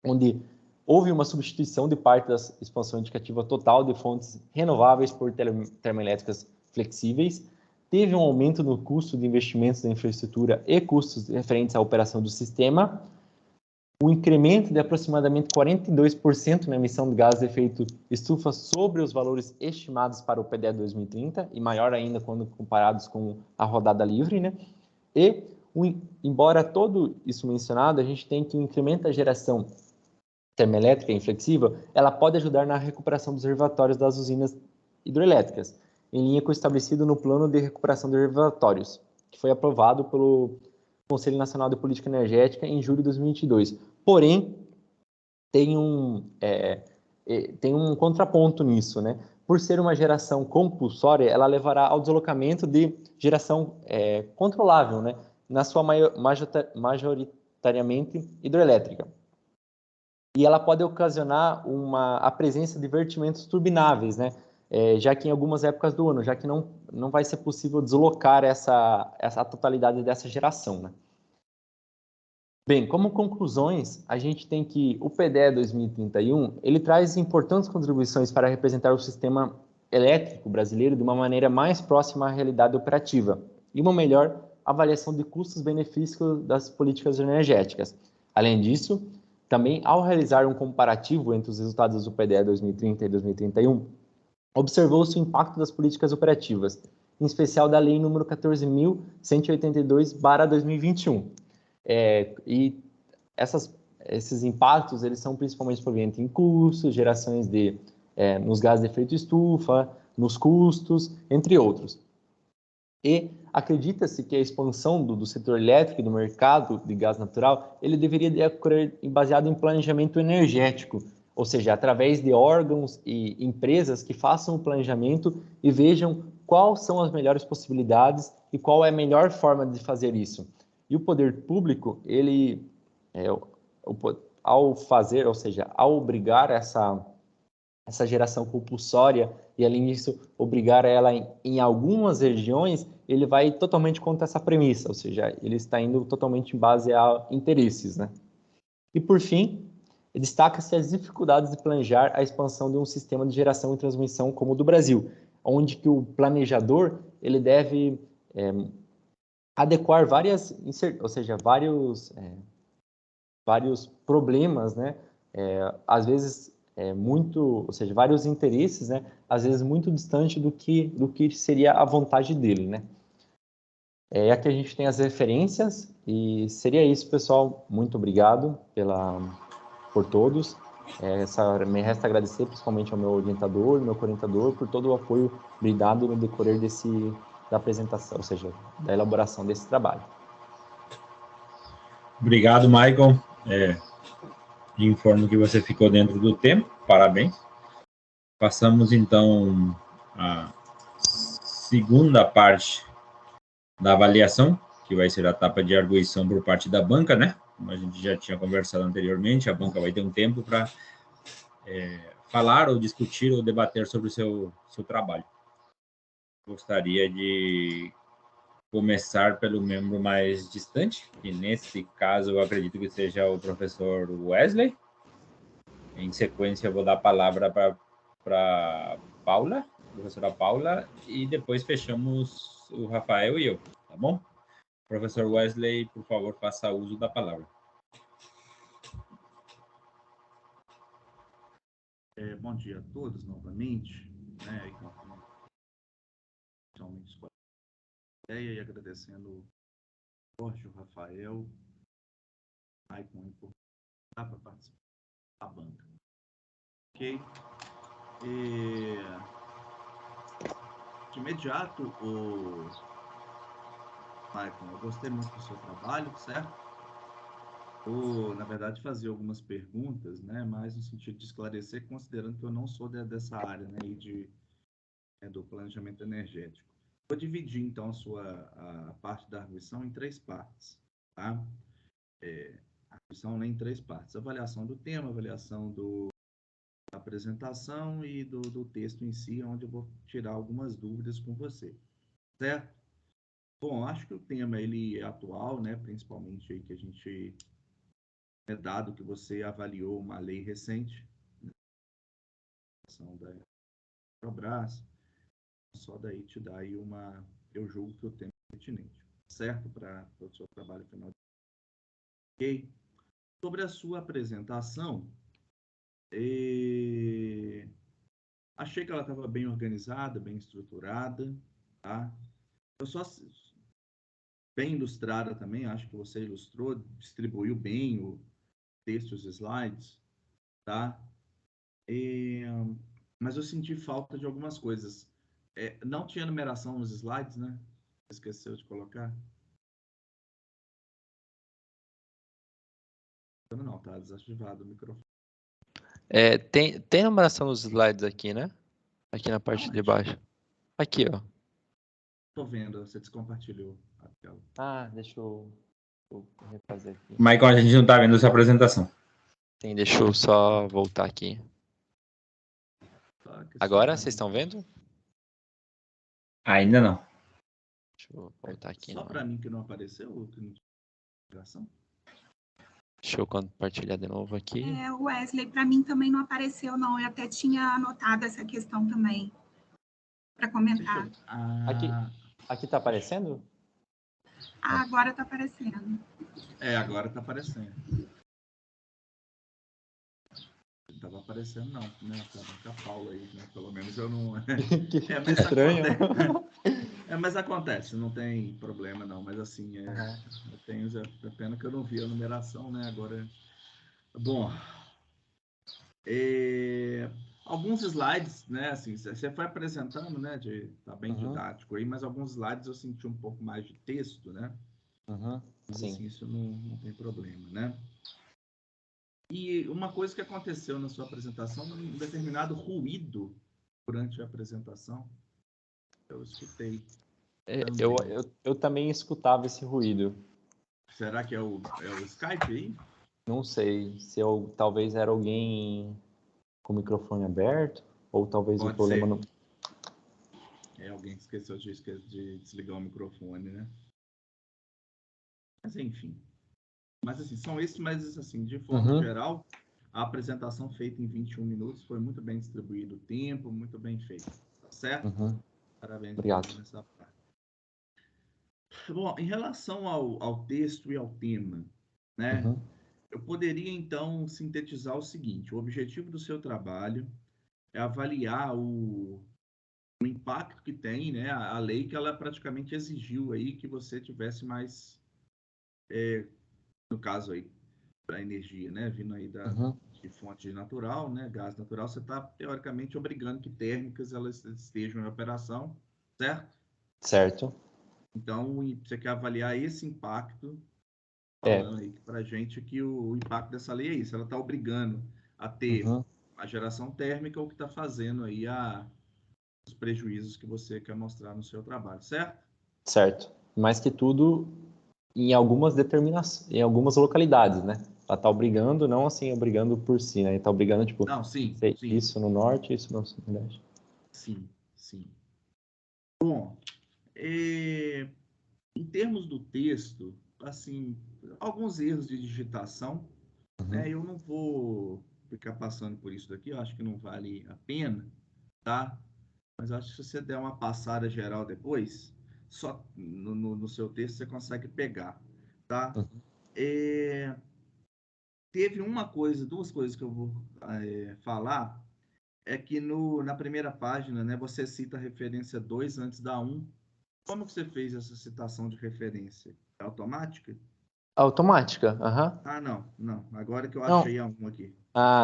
onde houve uma substituição de parte da expansão indicativa total de fontes renováveis por termoelétricas flexíveis, teve um aumento no custo de investimentos na infraestrutura e custos referentes à operação do sistema, um incremento de aproximadamente 42% na emissão de gases de efeito estufa sobre os valores estimados para o PDE 2030, e maior ainda quando comparados com a rodada livre, né? E, embora tudo isso mencionado, a gente tem que o incremento da geração termoelétrica inflexível, ela pode ajudar na recuperação dos reservatórios das usinas hidrelétricas, em linha com o estabelecido no Plano de Recuperação de Reservatórios, que foi aprovado pelo Conselho Nacional de Política Energética em julho de 2022. Porém, tem um contraponto nisso, né? Por ser uma geração compulsória, ela levará ao deslocamento de geração controlável, né? Na sua majoritariamente hidrelétrica. E ela pode ocasionar a presença de vertimentos turbináveis, né? Já que em algumas épocas do ano, já que não vai ser possível deslocar essa totalidade dessa geração, né? Bem, como conclusões, a gente tem que o PDE 2031, ele traz importantes contribuições para representar o sistema elétrico brasileiro de uma maneira mais próxima à realidade operativa e uma melhor avaliação de custos-benefícios das políticas energéticas. Além disso, também, ao realizar um comparativo entre os resultados do PDE 2030 e 2031, observou-se o impacto das políticas operativas, em especial da Lei nº 14.182/2021. E esses impactos, eles são principalmente provenientes em custos, gerações nos gases de efeito estufa, nos custos, entre outros. E acredita-se que a expansão do setor elétrico e do mercado de gás natural, ele deveria ocorrer baseado em planejamento energético, ou seja, através de órgãos e empresas que façam o planejamento e vejam quais são as melhores possibilidades e qual é a melhor forma de fazer isso. E o poder público, ele, ao fazer, ou seja, ao obrigar essa geração compulsória e, além disso, obrigar ela em algumas regiões, ele vai totalmente contra essa premissa, ou seja, ele está indo totalmente em base a interesses, né? E, por fim, destaca-se as dificuldades de planejar a expansão de um sistema de geração e transmissão como o do Brasil, onde que o planejador ele deve adequar vários problemas, né? Às vezes vários interesses, né? Às vezes muito distante do que seria a vontade dele, né? Aqui a gente tem as referências e seria isso, pessoal. Muito obrigado por todos. Me resta agradecer principalmente ao meu orientador, meu co-orientador, por todo o apoio me dado no decorrer da apresentação, ou seja, da elaboração desse trabalho. Obrigado, Michael. Informo que você ficou dentro do tempo. Parabéns. Passamos, então, à segunda parte da avaliação, que vai ser a etapa de arguição por parte da banca, né? Como a gente já tinha conversado anteriormente, a banca vai ter um tempo para falar ou discutir ou debater sobre o seu trabalho. Gostaria de começar pelo membro mais distante, que nesse caso eu acredito que seja o professor Wesley. Em sequência, eu vou dar a palavra para Paula, professora Paula, e depois fechamos o Rafael e eu, tá bom? Professor Wesley, por favor, faça uso da palavra. Bom dia a todos novamente, né? E agradecendo o Jorge, o Rafael, Maicon, para participar da banca. Ok? De imediato, Maicon, eu gostei muito do seu trabalho, certo? Vou, na verdade, fazer algumas perguntas, né? Mas no sentido de esclarecer, considerando que eu não sou dessa área, né? Do planejamento energético. Vou dividir, então, a parte da arguição em 3 partes, tá? A arguição, né, em 3 partes. Avaliação do tema, avaliação da apresentação e do texto em si, onde eu vou tirar algumas dúvidas com você, certo? Bom, acho que o tema, ele é atual, né? Principalmente aí que a gente... dado que você avaliou uma lei recente, né? Da Petrobras, só daí te dá aí eu julgo que o tema é pertinente, certo? Para o seu trabalho final. Ok? Sobre a sua apresentação, achei que ela estava bem organizada, bem estruturada, tá? Bem ilustrada também, acho que você ilustrou, distribuiu bem o texto, os slides, tá? Mas eu senti falta de algumas coisas. Não tinha numeração nos slides, né? Esqueceu de colocar? Não, tá desativado o microfone. Tem numeração nos slides aqui, né? Aqui na parte de baixo. Aqui, ó. Tô vendo, você descompartilhou a tela. Deixa eu refazer aqui. Michael, a gente não está vendo a sua apresentação. Sim, deixa eu só voltar aqui. Agora, vocês estão vendo? Ainda não. Deixa eu voltar aqui. Só para mim que não apareceu ou que não tinha ligação? Deixa eu compartilhar de novo aqui. Wesley, para mim também não apareceu, não. Eu até tinha anotado essa questão também. para comentar. Aqui tá aparecendo? Agora está aparecendo. Agora está aparecendo. Não estava aparecendo, não, né? Estava com a Paula aí, né? Pelo menos eu não. Que estranho. Mas acontece, não tem problema, não. Mas assim, eu tenho. É pena que eu não vi a numeração, né? Agora. Bom. Alguns slides, né? Assim, você foi apresentando, né? Tá bem didático aí, mas alguns slides eu senti um pouco mais de texto, né? Mas Sim. assim, isso não tem problema, né? E uma coisa que aconteceu na sua apresentação, um determinado ruído durante a apresentação, eu escutei. Eu também escutava esse ruído. Será que é o Skype aí? Não sei se talvez era alguém com o microfone aberto, ou talvez Pode o problema ser. no... Alguém que esqueceu de desligar o microfone, né? Mas enfim. Mas assim, são esses, mas assim, de forma geral, a apresentação feita em 21 minutos foi muito bem distribuído o tempo, muito bem feito. Tá certo? Parabéns. Obrigado. Nessa parte. Bom, em relação ao texto e ao tema, né? Eu poderia, então, sintetizar o seguinte: o objetivo do seu trabalho é avaliar o impacto que tem, né, a lei que ela praticamente exigiu aí que você tivesse mais, no caso aí, da energia, né, vindo aí de fonte natural, né, gás natural, você está, teoricamente, obrigando que térmicas elas estejam em operação, certo? Certo. Então, você quer avaliar esse impacto, falando aí para gente que o impacto dessa lei é isso, ela está obrigando a ter a geração térmica, o que está fazendo aí os prejuízos que você quer mostrar no seu trabalho, certo? Certo. Mais que tudo, em algumas em algumas localidades, né? Ela tá obrigando, não assim, obrigando por si, né? Ela tá obrigando, tipo, Não, sim. isso no norte, isso no sudeste. Sim. Bom, em termos do texto, assim, alguns erros de digitação, né? Eu não vou ficar passando por isso daqui, eu acho que não vale a pena, tá? Mas eu acho que se você der uma passada geral depois, só no seu texto você consegue pegar, tá? Teve duas coisas que eu vou falar, é que na primeira página, né, você cita a referência 2 antes da 1. Como que você fez essa citação de referência? É automática? Automática, Não. Agora que eu Não. achei a 1 aqui.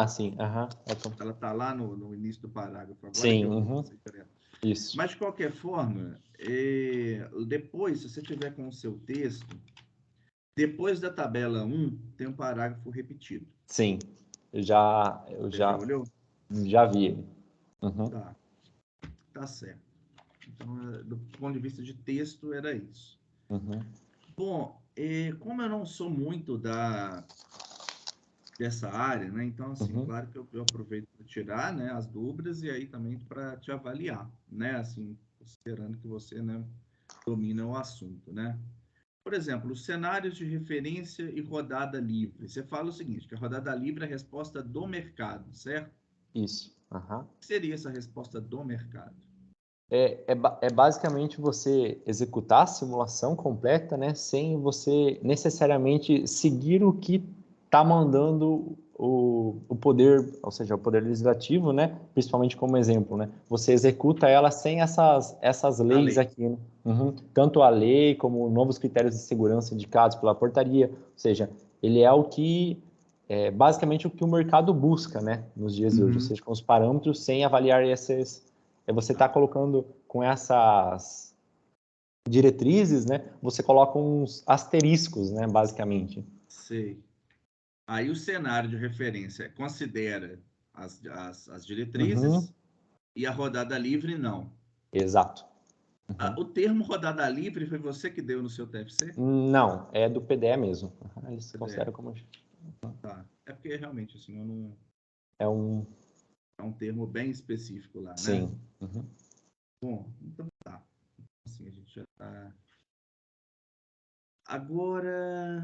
Sim, Ela está lá no início do parágrafo. Agora sim, que eu direto. Isso. Mas, de qualquer forma, depois, se você tiver com o seu texto, depois da tabela 1, tem um parágrafo repetido. Sim, eu Você já olhou? Já vi ele. Tá certo. Então, do ponto de vista de texto, era isso. Bom, como eu não sou muito dessa área, né? Então, assim, claro que eu aproveito para tirar, né, as dúvidas e aí também para te avaliar, né? Assim, considerando que você, né, domina o assunto, né? Por exemplo, os cenários de referência e rodada livre. Você fala o seguinte, que a rodada livre é a resposta do mercado, certo? Isso. O que seria essa resposta do mercado? É basicamente você executar a simulação completa, né, sem você necessariamente seguir o que está mandando o poder, ou seja, o poder legislativo, né, principalmente como exemplo, né, você executa ela sem essas leis aqui, né? Tanto a lei como novos critérios de segurança indicados pela portaria, ou seja, ele é basicamente o que o mercado busca, né, nos dias de hoje, ou seja, com os parâmetros sem avaliar esses. Você está colocando com essas diretrizes, né? Você coloca uns asteriscos, né? Basicamente. Sei. Aí o cenário de referência considera as diretrizes e a rodada livre não. Exato. O termo rodada livre foi você que deu no seu TFC? Não, é do PDE mesmo. Eles consideram como... Tá. É porque realmente assim, eu não... É um termo bem específico lá, né? Sim. Bom, então tá. Assim, a gente já tá... Agora...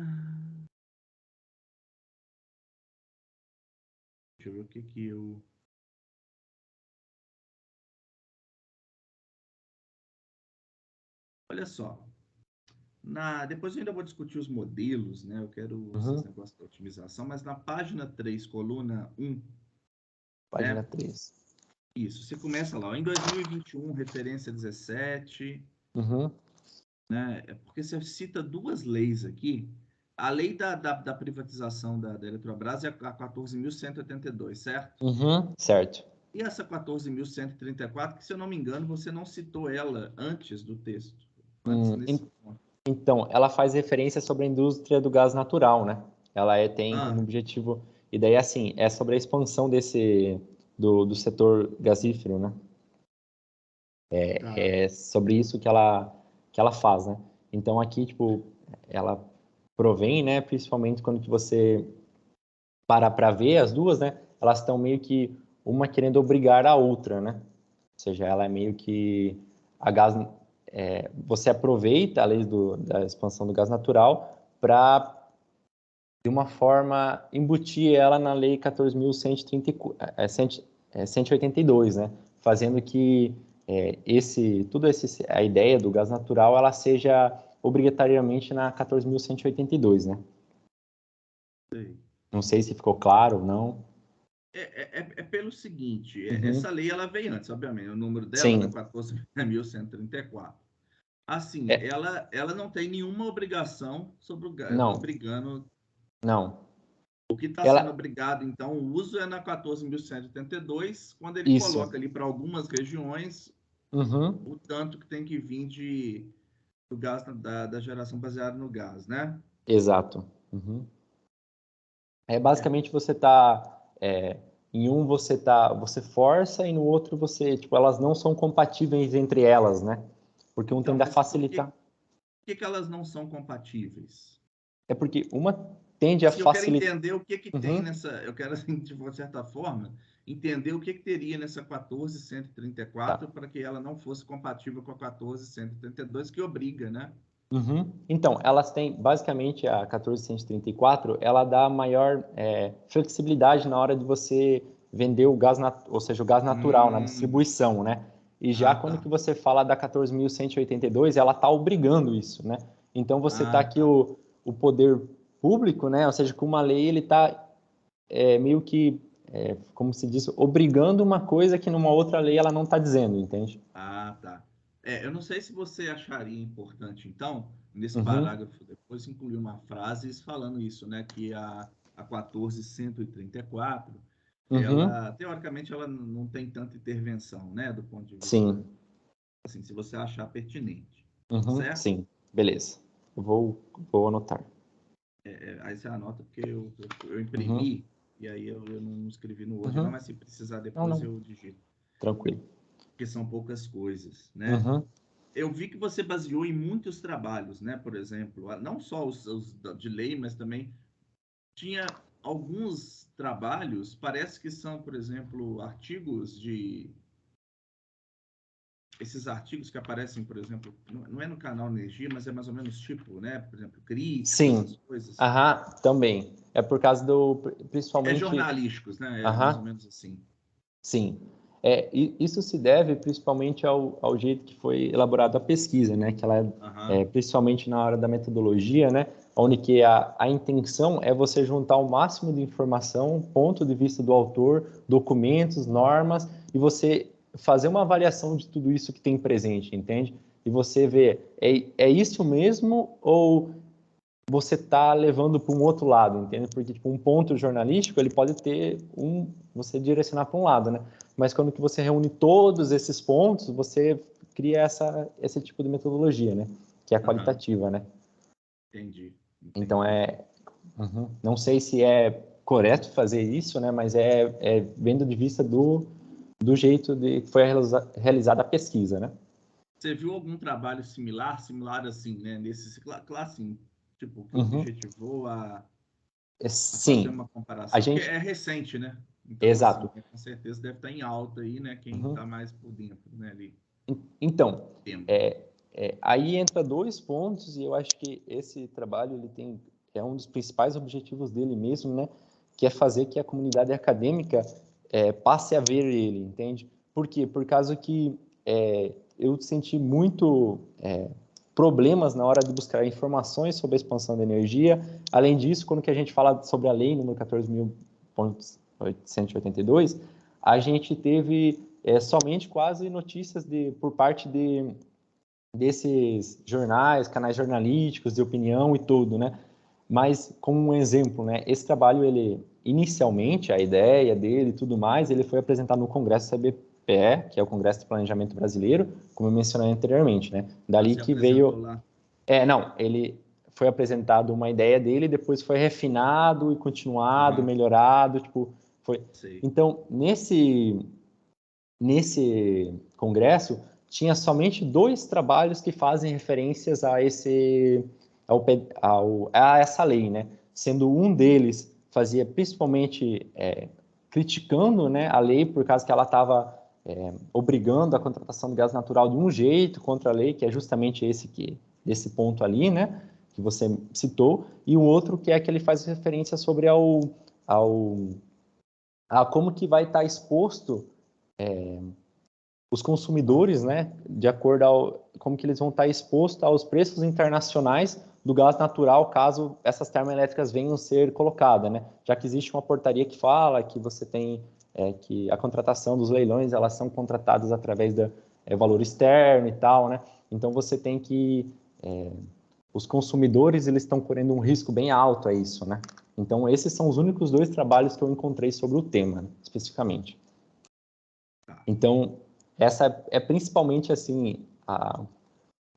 Deixa eu ver o que eu... Olha só, depois eu ainda vou discutir os modelos, né? Eu quero Uhum. esses negócios da otimização, mas na página 3, coluna 1, Página né? 3. Isso, você começa lá, ó, em 2021, referência 17, Uhum. né? É porque você cita duas leis aqui. A lei da privatização da Eletrobras é a 14.182, certo? Uhum. Certo. E essa 14.134, que se eu não me engano, você não citou ela antes do texto, antes nesse ponto. Então, ela faz referência sobre a indústria do gás natural, né? Ela tem como Ah, objetivo... E daí, assim, é sobre a expansão do setor gasífero, né? tá. É sobre isso que ela faz, né? Então, aqui, tipo, ela provém, né? Principalmente quando que você para ver as duas, né? Elas estão meio que uma querendo obrigar a outra, né? Ou seja, ela é meio que a gás, você aproveita a lei da expansão do gás natural para de uma forma embutir ela na lei 14.182, né? Fazendo que a ideia do gás natural ela seja obrigatoriamente na 14.182, né? Sei. Não sei se ficou claro ou não. É pelo seguinte, Uhum. essa lei ela veio antes, obviamente, o número dela era Sim. 14.134. Assim, É, ela não tem nenhuma obrigação sobre não, obrigando. não. O que está sendo Ela, obrigado, então, o uso é na 14.182, quando ele isso. coloca ali para algumas regiões Uhum. o tanto que tem que vir do gás da geração baseada no gás, né? Exato. Uhum. É, Basicamente em um você força e no outro você, tipo, elas não são compatíveis entre elas, né? Porque um então, tende a mas por que, facilitar. que elas não são compatíveis? É porque uma tende a Assim, eu quero facilitar. entender o que tem Uhum. nessa. Eu quero, assim, de uma certa forma, entender o que teria nessa Tá. 14.134 para que ela não fosse compatível com a 14.132, que obriga, né? Uhum. Então, elas têm, basicamente, a 1434, ela dá maior flexibilidade na hora de você vender o gás, ou seja, o gás natural na Hum, distribuição, né? E já ah, quando que tá. você fala da 14.182, ela está obrigando isso, né? Então, você está Ah, aqui tá. o poder público, né? Ou seja, com uma lei, ele está meio que, como se diz, obrigando uma coisa que numa outra lei ela não está dizendo, entende? Ah, tá. Eu não sei se você acharia importante, então, nesse Uhum. parágrafo depois, incluir uma frase falando isso, né? Que a 14.134, Uhum. ela, teoricamente, ela não tem tanta intervenção, né? Do ponto de vista, Sim. assim, se você achar pertinente, Uhum. certo? Sim. Beleza. Eu vou anotar. Aí você anota, porque eu Uhum. imprimi, e aí eu não escrevi no Word, não, Uhum. mas se precisar Não, depois não. eu digito, Tranquilo. porque são poucas coisas, né? Uhum. Eu vi que você baseou em muitos trabalhos, né? Por exemplo, não só os de lei, mas também tinha alguns trabalhos, parece que são, por exemplo, artigos de esses artigos que aparecem, por exemplo, não é no canal Energia, mas é mais ou menos tipo, né? Por exemplo, crítico, essas Sim. coisas. Aham, também. É por causa principalmente, Jornalísticos, né? É mais ou aham, menos assim. sim. Isso se deve principalmente ao jeito que foi elaborada a pesquisa, né? Que ela Aham. principalmente na hora da metodologia, né? Onde que a intenção é você juntar o máximo de informação, ponto de vista do autor, documentos, normas, e você fazer uma avaliação de tudo isso que tem presente, entende? E você ver, é isso mesmo ou você está levando para um outro lado, entende? Porque tipo, um ponto jornalístico ele pode ter você direcionar para um lado, né? Mas quando que você reúne todos esses pontos, você cria esse tipo de metodologia, né? Que é a Aham. qualitativa, né? Entendi. Então Entendi. não sei se é correto fazer isso, né? Mas vendo de vista do jeito de que foi realizada a pesquisa, né? Você viu algum trabalho similar assim, né? Nesse, assim, tipo, que Uhum. objetivou a fazer Sim, uma a comparação, porque gente, é recente, né? Então, assim, exato. com certeza deve estar em alta aí, né? Quem está Uhum. mais por dentro, né? Ali, Então, tema. aí entra dois pontos e eu acho que esse trabalho é um dos principais objetivos dele mesmo, né? Que é fazer que a comunidade acadêmica passe a ver ele, entende? Por quê? Por causa que eu senti muito problemas na hora de buscar informações sobre a expansão da energia. Além disso, quando que a gente fala sobre a lei número 14.882, a gente teve somente quase notícias por parte desses jornais, canais jornalísticos de opinião e tudo, né? Mas, como um exemplo, né, esse trabalho, ele, inicialmente, a ideia dele e tudo mais, ele foi apresentado no Congresso CBPE, que é o Congresso de Planejamento Brasileiro, como eu mencionei anteriormente, né? Dali que veio... Lá. Não, ele foi apresentado uma ideia dele, depois foi refinado e continuado, melhorado, tipo, foi... Sei. Então, nesse congresso, tinha somente 2 trabalhos que fazem referências a essa lei, né? Sendo um deles fazia principalmente criticando, né, a lei por causa que ela estava obrigando a contratação de gás natural de um jeito contra a lei, que é justamente esse ponto ali, né, que você citou, e o outro que é que ele faz referência sobre a como que vai estar exposto os consumidores, né, de acordo como que eles vão estar expostos aos preços internacionais do gás natural, caso essas termoelétricas venham ser colocadas, né, já que existe uma portaria que fala que você tem que a contratação dos leilões, elas são contratadas através do valor externo e tal, né, então você tem que os consumidores, eles estão correndo um risco bem alto a isso, né, então esses são os únicos 2 trabalhos que eu encontrei sobre o tema, né, especificamente. Então, essa é principalmente assim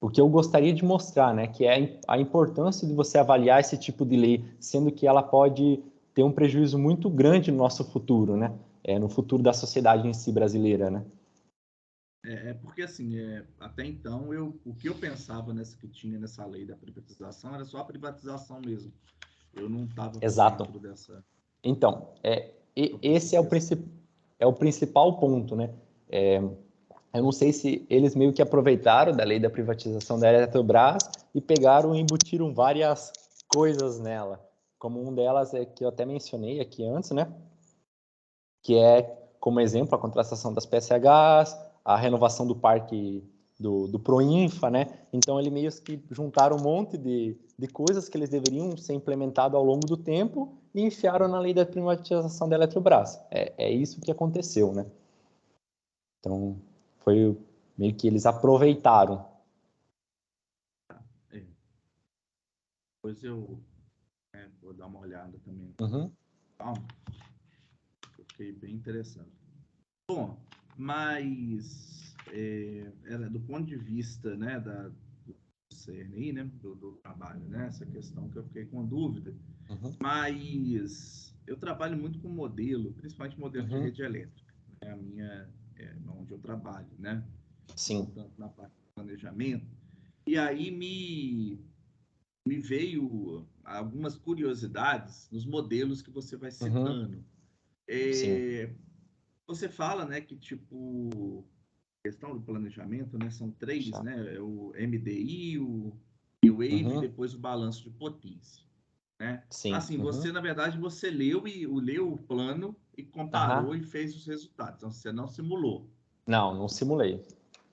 o que eu gostaria de mostrar, né, que é a importância de você avaliar esse tipo de lei, sendo que ela pode ter um prejuízo muito grande no nosso futuro, né, no futuro da sociedade em si brasileira, né. Porque assim, até então o que eu pensava que tinha nessa lei da privatização era só a privatização mesmo. Eu não estava dentro dessa. Então, esse é o principal ponto, né. Eu não sei se eles meio que aproveitaram da lei da privatização da Eletrobras e pegaram e embutiram várias coisas nela. Como uma delas é que eu até mencionei aqui antes, né? Que é, como exemplo, a contratação das PSHs, a renovação do parque do Proinfa, né? Então, eles meio que juntaram um monte de coisas que eles deveriam ser implementadas ao longo do tempo e enfiaram na lei da privatização da Eletrobras. É isso que aconteceu, né? Então, foi meio que eles aproveitaram. Depois eu vou dar uma olhada também. Calma. Fiquei bem interessante. Bom, mas era do ponto de vista, né, do CNI, né, do trabalho, né, essa questão que eu fiquei com dúvida. Mas eu trabalho muito com modelo, principalmente modelo de rede elétrica. É a minha, onde eu trabalho, né? Sim. Tanto na parte de planejamento. E aí me veio algumas curiosidades nos modelos que você vai citando. Sim. Você fala, né, que tipo questão do planejamento, né, são 3, né, é o MDI, o Wave e depois o balanço de potência, né? Sim. Assim, você na verdade você leu o plano e comparou e fez os resultados. Então você não simulou. Não simulei.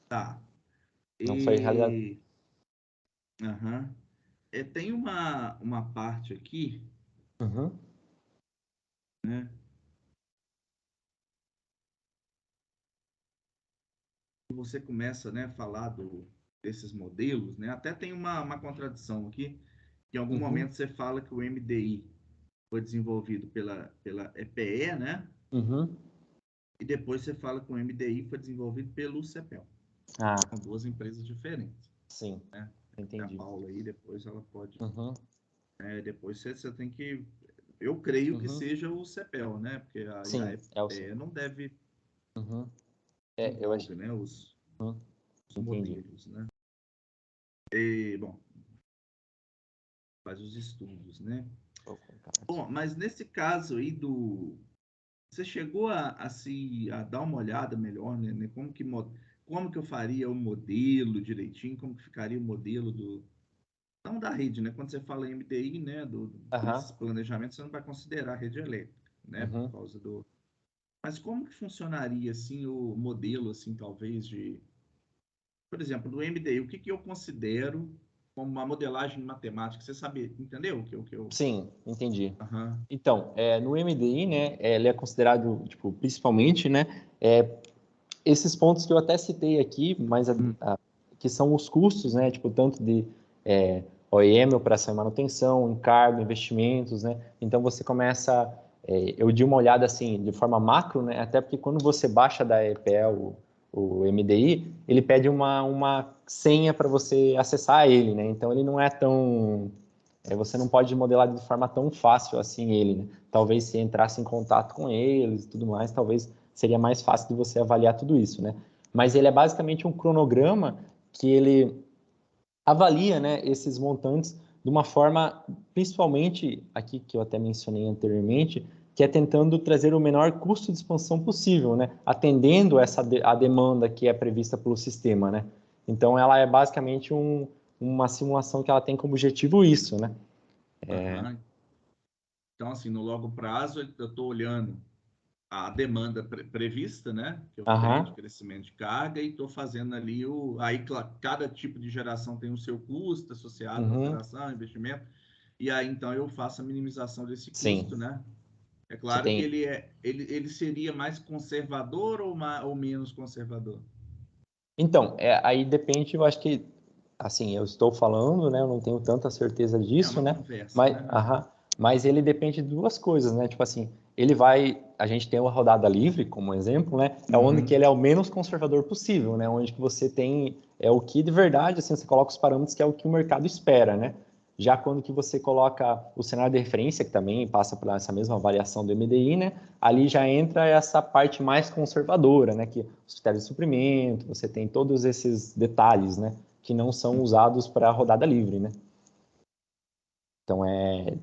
Tá. Não foi realidade. Tem uma parte aqui, né? Você começa, né, a falar desses modelos, né? Até tem uma contradição aqui, que em algum momento você fala que o MDI foi desenvolvido pela EPE, né? E depois você fala que o MDI foi desenvolvido pelo CEPEL. São 2 empresas diferentes. Sim, né? entendi. A Paula aí, depois ela pode... depois você tem que... Eu creio que seja o CEPEL, né? Porque a EPE não deve... Eu acho... né? Os Entendi. modelos, né? Bom, faz os estudos, né? Bom, mas nesse caso aí você chegou a dar uma olhada melhor, né? Como que eu faria o modelo direitinho, como que ficaria o modelo não da rede, né? Quando você fala em MDI, né? Desses planejamentos, você não vai considerar a rede elétrica, né? Por causa Mas como que funcionaria, assim, o modelo, assim, talvez por exemplo, do MDI, o que eu considero como uma modelagem matemática? Você sabe, entendeu o que eu... Sim, entendi. Uhum. Então, no MDI, né, ele é considerado, tipo, principalmente, né, esses pontos que eu até citei aqui, mas que são os custos, né, tipo, tanto de OEM, operação e manutenção, encargo, investimentos, né, então você começa, eu dei uma olhada, assim, de forma macro, né, até porque quando você baixa da EPL o MDI, ele pede uma senha para você acessar ele, né, então ele não é tão... você não pode modelar de forma tão fácil assim ele, né? Talvez se entrasse em contato com eles e tudo mais, talvez seria mais fácil de você avaliar tudo isso, né? Mas ele é basicamente um cronograma que ele avalia, né, esses montantes de uma forma, principalmente aqui que eu até mencionei anteriormente, que é tentando trazer o menor custo de expansão possível, né? Atendendo a demanda que é prevista pelo sistema, né? Então, ela é basicamente uma simulação que ela tem como objetivo isso, né? Uhum. Então, assim, no longo prazo, eu estou olhando a demanda prevista, né, que eu tenho de crescimento de carga, e estou fazendo ali aí cada tipo de geração tem o seu custo associado à operação, investimento, e aí então eu faço a minimização desse custo, né? É claro que ele seria mais conservador ou menos conservador? Então, aí depende, eu acho que, assim, eu estou falando, né, eu não tenho tanta certeza disso, uma né, conversa, mas, né? mas ele depende de duas coisas, né, tipo assim, a gente tem uma rodada livre, como exemplo, né, é onde que ele é o menos conservador possível, né, onde que você tem, o que de verdade, assim, você coloca os parâmetros que é o que o mercado espera, né. Já quando que você coloca o cenário de referência, que também passa por essa mesma variação do MDI, né, ali já entra essa parte mais conservadora, né, que os critérios de suprimento, você tem todos esses detalhes, né, que não são usados para a rodada livre, né. Então,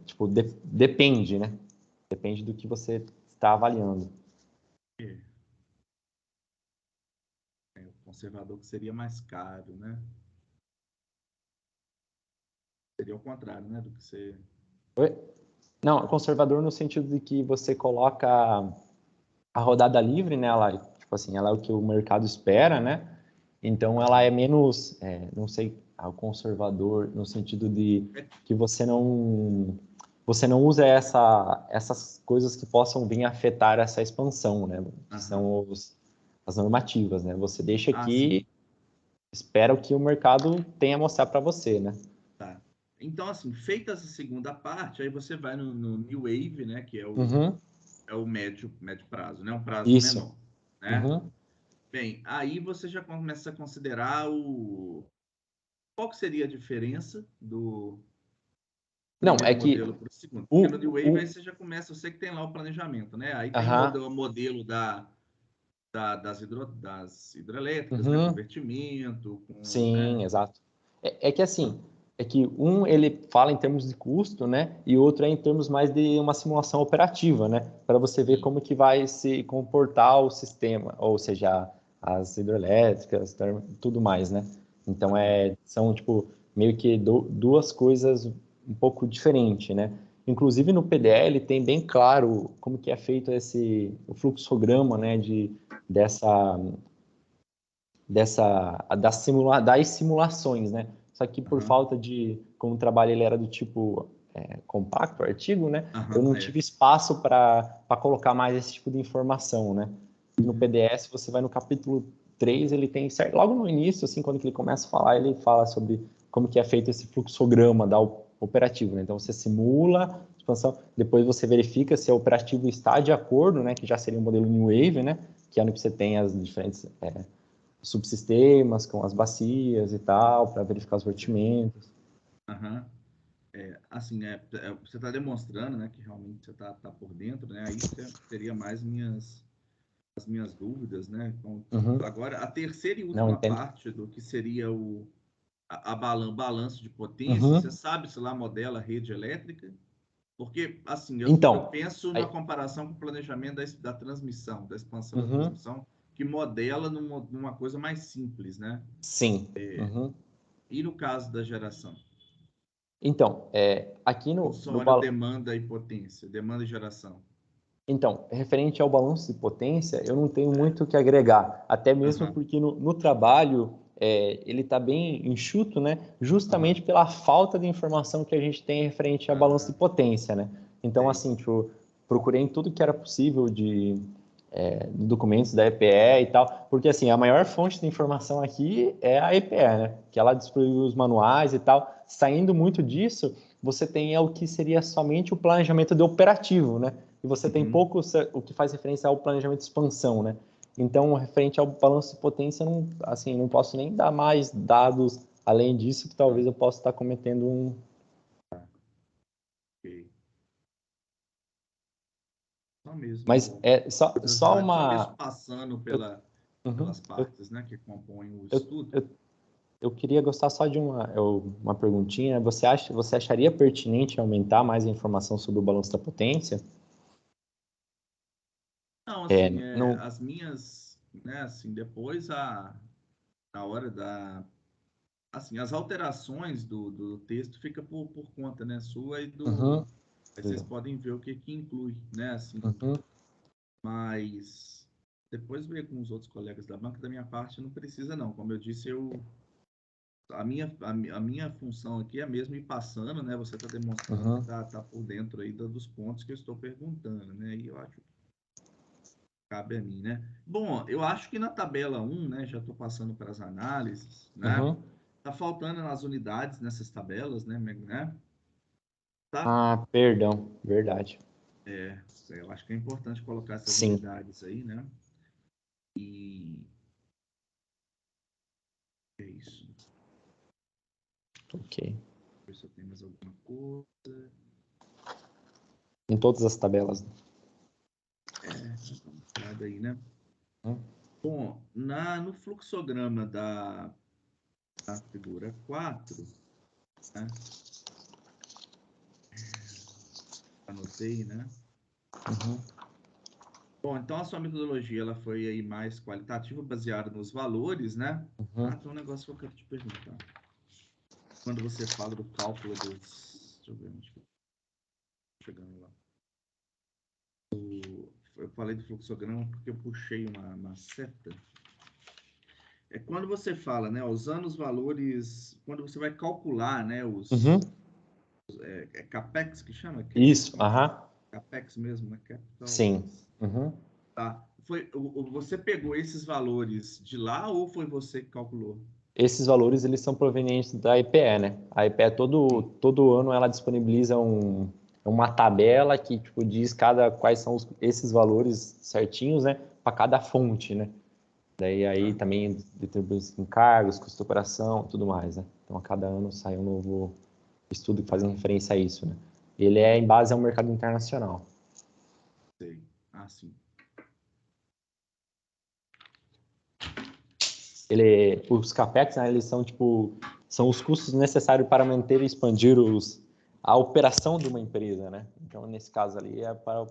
tipo, depende, né, depende do que você está avaliando. O conservador que seria mais caro, né? Seria o contrário, né, do que você... Oi? Não, conservador no sentido de que você coloca a rodada livre, né, ela, tipo assim, ela é o que o mercado espera, né, então ela é menos, não sei, o conservador no sentido de que você não usa essas coisas que possam vir a afetar essa expansão, né, que são as normativas, né, você deixa aqui, espera o que o mercado tem a mostrar para você, né. Tá. Então, assim, feita essa segunda parte, aí você vai no New Wave, né, que é o médio prazo, né, um prazo Isso. menor, né? Bem, aí você já começa a considerar qual que seria a diferença do Não, primeiro é que modelo para o segundo. Porque no New Wave aí você já começa, eu sei que tem lá o planejamento, né? Aí tem o modelo das hidrelétricas, né? Convertimento, Sim, né? exato. Que assim, que um ele fala em termos de custo, né? E o outro é em termos mais de uma simulação operativa, né? Para você ver como que vai se comportar o sistema, ou seja, as hidrelétricas, tudo mais, né? Então são tipo meio que duas coisas um pouco diferentes, né? Inclusive no PDL tem bem claro como que é feito o fluxograma, né? Das simulações, né? Só que por falta de, como o trabalho ele era do tipo compacto, artigo, né? Eu não tive espaço para colocar mais esse tipo de informação, né? No PDS você vai no capítulo 3, ele tem certo, logo no início, assim, quando ele começa a falar, ele fala sobre como que é feito esse fluxograma da operativo, né? Então você simula a expansão, depois você verifica se o operativo está de acordo, né? Que já seria o modelo New Wave, né? Que é onde você tem as diferentes subsistemas com as bacias e tal, para verificar os vertimentos. Assim, você está demonstrando, né, que realmente você tá por dentro, né? Aí seria mais as minhas dúvidas, né? Então, agora, a terceira e última parte do que seria balanço de potência, você sabe se lá modela a rede elétrica? Porque, assim, eu penso na comparação com o planejamento da transmissão, da expansão da transmissão, que modela numa coisa mais simples, né? Sim. E no caso da geração? Então, aqui no demanda e potência, demanda e geração. Então, referente ao balanço de potência, eu não tenho muito o que agregar, até mesmo porque no trabalho ele está bem enxuto, né? Justamente pela falta de informação que a gente tem referente ao balanço de potência, né? Então, assim, tipo, procurei em tudo que era possível de documentos da EPE e tal, porque, assim, a maior fonte de informação aqui é a EPE, né? Que ela distribui os manuais e tal. Saindo muito disso, você tem o que seria somente o planejamento de operativo, né? E você tem pouco o que faz referência ao planejamento de expansão, né? Então, referente ao balanço de potência, não posso nem dar mais dados além disso, que talvez eu possa estar cometendo um... Ok. Só mesmo. Mas só uma... Só mesmo passando pelas partes, né, que compõem o estudo. Eu queria gostar só de uma perguntinha. Você acharia pertinente aumentar mais a informação sobre o balanço da potência? Não, assim, as minhas, né, assim, depois na hora assim, as alterações do texto fica por conta, né, sua e do... Aí vocês podem ver o que inclui, né, assim. Mas depois ver com os outros colegas da banca, da minha parte não precisa não. Como eu disse, a minha função aqui é mesmo ir passando, né? Você está demonstrando que tá por dentro aí dos pontos que eu estou perguntando, né? E eu acho que cabe a mim, né? Bom, eu acho que na tabela 1, né? Já estou passando para as análises, né? Tá faltando nas unidades nessas tabelas, né? Tá? Ah, perdão, verdade. Eu acho que é importante colocar essas Sim. unidades aí, né? E é isso. Ok. Ver se eu tenho mais alguma coisa. Em todas as tabelas. Nada aí, né? Bom, no fluxograma da figura 4, né? Anotei, né? Bom, então a sua metodologia ela foi aí mais qualitativa, baseada nos valores, né? Tem um negócio que eu quero te perguntar. Quando você fala do cálculo dos... Deixa eu ver onde chegando lá. Eu falei do fluxograma porque eu puxei uma seta. É quando você fala, né? Usando os valores... Quando você vai calcular, né? É CAPEX que chama? Isso, CAPEX mesmo, né? Capital. Sim. Tá. Você pegou esses valores de lá ou foi você que calculou? Esses valores, eles são provenientes da EPE, né? A EPE, todo ano, ela disponibiliza uma tabela que, tipo, diz quais são esses valores certinhos, né? Para cada fonte, né? Daí aí também distribui os encargos, custo de operação, tudo mais, né? Então, a cada ano sai um novo estudo que faz referência a isso, né? Ele é em base ao mercado internacional. Sei. Sim. Os CAPEX, né, eles são, tipo, são os custos necessários para manter e expandir a operação de uma empresa, né? Então, nesse caso ali, é para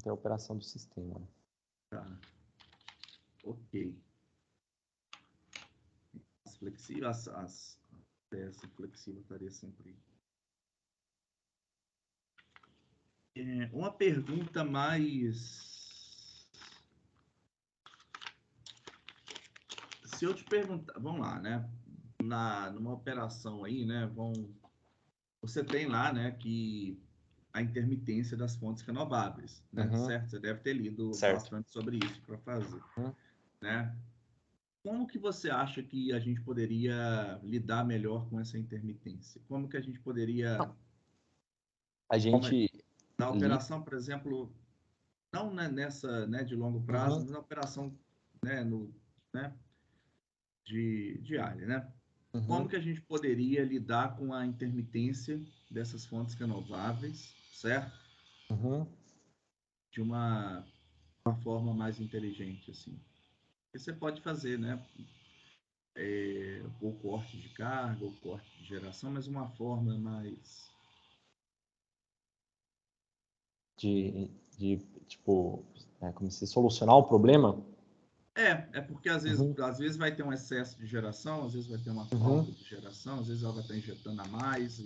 a operação do sistema. Né? Tá. Ok. As flexíveis, essa flexível estaria sempre... uma pergunta mais... Se eu te perguntar... Vamos lá, né? Numa operação aí, né? Você tem lá, né, que a intermitência das fontes renováveis, né? Certo? Você deve ter lido bastante sobre isso para fazer, né? Como que você acha que a gente poderia lidar melhor com essa intermitência? Como que a gente poderia... Na operação, por exemplo, não nessa, né, de longo prazo, mas na operação, né, diária, né? Como que a gente poderia lidar com a intermitência dessas fontes renováveis, certo? De uma forma mais inteligente, assim. E você pode fazer, né? Ou corte de carga, ou corte de geração, mas uma forma mais... tipo, como se solucionar o problema? É porque às vezes vai ter um excesso de geração, às vezes vai ter uma falta de geração, às vezes ela vai estar injetando a mais.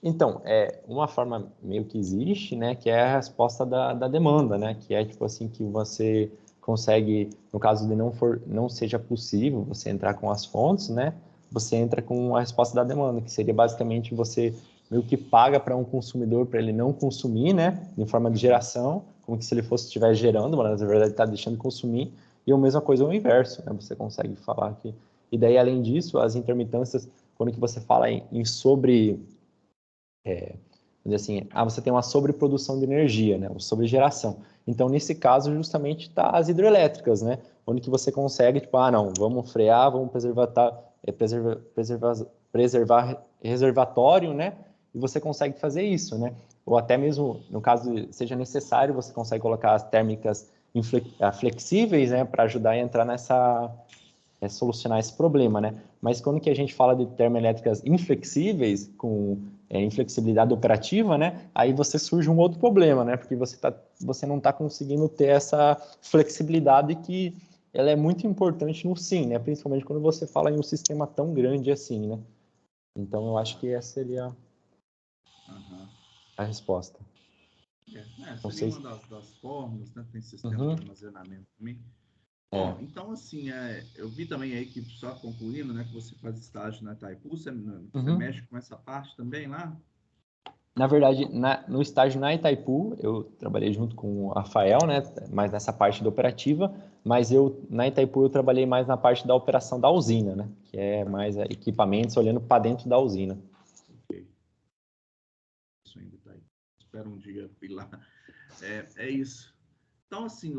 Então, uma forma meio que existe, né, que é a resposta da demanda, né, que é tipo assim, que você consegue, no caso de não seja possível você entrar com as fontes, né? Você entra com a resposta da demanda, que seria basicamente você meio que paga para um consumidor para ele não consumir, né? Em forma de geração, como que se ele estiver gerando, mas na verdade está deixando de consumir. E a mesma coisa é o inverso, né? Você consegue falar que... E daí, além disso, as intermitências, quando que você fala em sobre... assim, você tem uma sobreprodução de energia, né? Uma sobregeração. Então, nesse caso, justamente está as hidrelétricas, né? Onde que você consegue, tipo, não, vamos frear, vamos preservar reservatório, né? E você consegue fazer isso, né? Ou até mesmo, no caso seja necessário, você consegue colocar as térmicas flexíveis, né? Para ajudar a entrar solucionar esse problema, né? Mas quando que a gente fala de termoelétricas inflexíveis, com inflexibilidade operativa, né? Aí você surge um outro problema, né? Porque você não está conseguindo ter essa flexibilidade que ela é muito importante no SIM, né? Principalmente quando você fala em um sistema tão grande assim, né? Então eu acho que essa seria a resposta. Seria uma das fórmulas, né? Tem sistema de armazenamento também. Bom, então assim, eu vi também aí que, só concluindo, né, que você faz estágio na Itaipu, você mexe com essa parte também lá? Na verdade, no estágio na Itaipu, eu trabalhei junto com o Rafael, né, mais nessa parte da operativa, mas na Itaipu eu trabalhei mais na parte da operação da usina, né, que é mais equipamentos olhando para dentro da usina. Ok. Isso ainda tá aí. Espero um dia ir lá. É isso. Então, assim,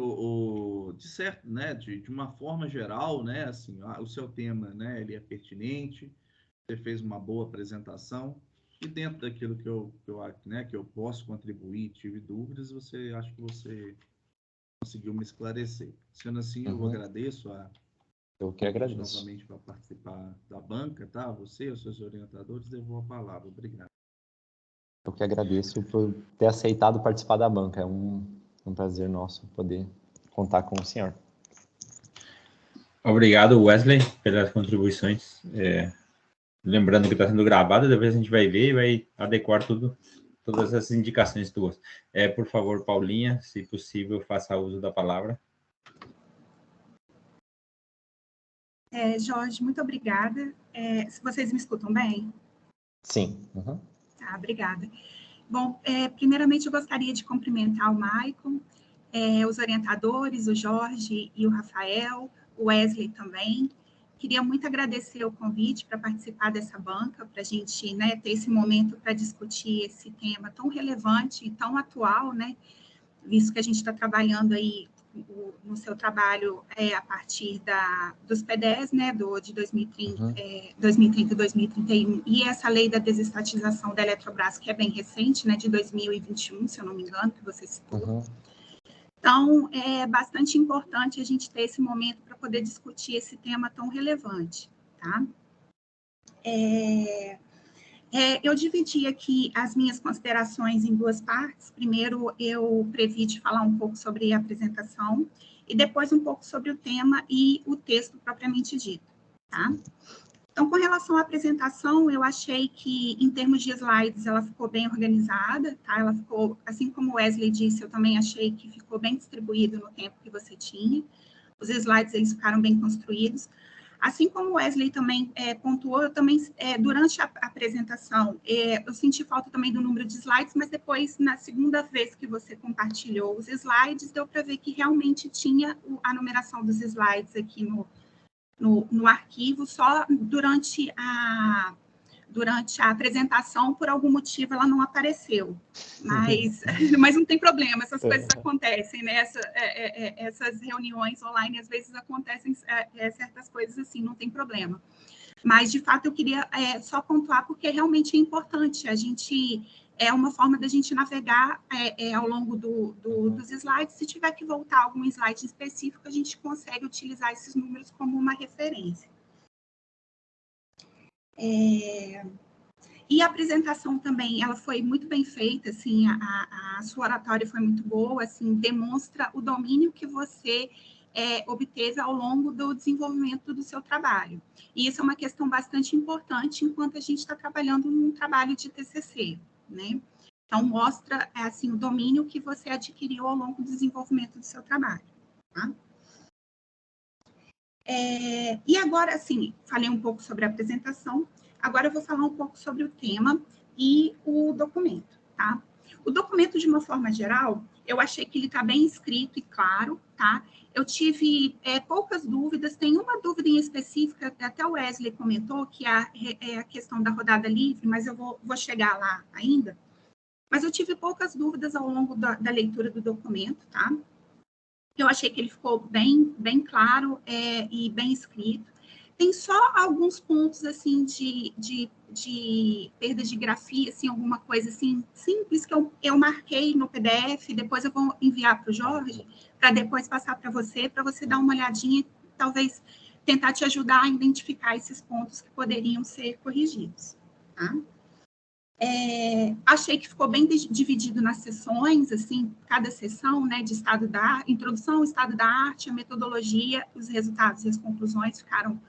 de certo, né, de uma forma geral, né, assim, o seu tema, né, ele é pertinente, você fez uma boa apresentação, e dentro daquilo que eu posso contribuir, tive dúvidas, acho que você conseguiu me esclarecer. Sendo assim, eu agradeço Eu que agradeço. novamente para participar da banca, tá? Você e os seus orientadores, devolvo a palavra. Obrigado. Eu que agradeço por ter aceitado participar da banca. É um prazer nosso poder contar com o senhor. Obrigado, Wesley, pelas contribuições. Lembrando que está sendo gravado, depois a gente vai ver e vai adequar todas essas indicações tuas. Por favor, Paulinha, se possível, faça uso da palavra. Jorge, muito obrigada. Vocês me escutam bem? Sim. Tá, obrigada. Bom, primeiramente eu gostaria de cumprimentar o Maicon, os orientadores, o Jorge e o Rafael, o Wesley também. Queria muito agradecer o convite para participar dessa banca, para a gente, né, ter esse momento para discutir esse tema tão relevante e tão atual, né, visto que a gente está trabalhando aí no seu trabalho a partir dos PDEs, né, de 2030, 2030 e 2031, e essa lei da desestatização da Eletrobras, que é bem recente, né, de 2021, se eu não me engano, que você citou. Então, é bastante importante a gente ter esse momento para poder discutir esse tema tão relevante, tá? Eu dividi aqui as minhas considerações em duas partes. Primeiro, eu previ de falar um pouco sobre a apresentação e depois um pouco sobre o tema e o texto propriamente dito, tá? Então, com relação à apresentação, eu achei que, em termos de slides, ela ficou bem organizada, tá? Ela ficou, assim como o Wesley disse, eu também achei que ficou bem distribuído no tempo que você tinha. Os slides, eles ficaram bem construídos. Assim como o Wesley também pontuou, eu também, durante a apresentação, eu senti falta também do número de slides, mas depois, na segunda vez que você compartilhou os slides, deu para ver que realmente tinha a numeração dos slides aqui no arquivo, só durante a apresentação, por algum motivo, ela não apareceu. Mas não tem problema, essas coisas acontecem, né? Essas reuniões online, às vezes, acontecem certas coisas assim, não tem problema. Mas, de fato, eu queria só pontuar, porque realmente é importante. A gente... É uma forma da gente navegar ao longo dos slides. Se tiver que voltar a algum slide específico, a gente consegue utilizar esses números como uma referência. E a apresentação também, ela foi muito bem feita, assim, a sua oratória foi muito boa, assim, demonstra o domínio que você obteve ao longo do desenvolvimento do seu trabalho. E isso é uma questão bastante importante enquanto a gente está trabalhando num trabalho de TCC, né? Então, mostra, assim, o domínio que você adquiriu ao longo do desenvolvimento do seu trabalho, tá? E agora, assim, falei um pouco sobre a apresentação, agora eu vou falar um pouco sobre o tema e o documento, tá? O documento, de uma forma geral, eu achei que ele está bem escrito e claro, tá? Eu tive poucas dúvidas, tem uma dúvida em específica, até o Wesley comentou, que é a questão da rodada livre, mas eu vou chegar lá ainda. Mas eu tive poucas dúvidas ao longo da leitura do documento, tá? Eu achei que ele ficou bem claro e bem escrito. Tem só alguns pontos, assim, de perda de grafia, assim, alguma coisa, assim, simples, que eu marquei no PDF, depois eu vou enviar para o Jorge, para depois passar para você dar uma olhadinha e talvez tentar te ajudar a identificar esses pontos que poderiam ser corrigidos, tá? Achei que ficou bem dividido nas sessões, assim, cada sessão, né, de estado da introdução, estado da arte, a metodologia, os resultados e as conclusões ficaram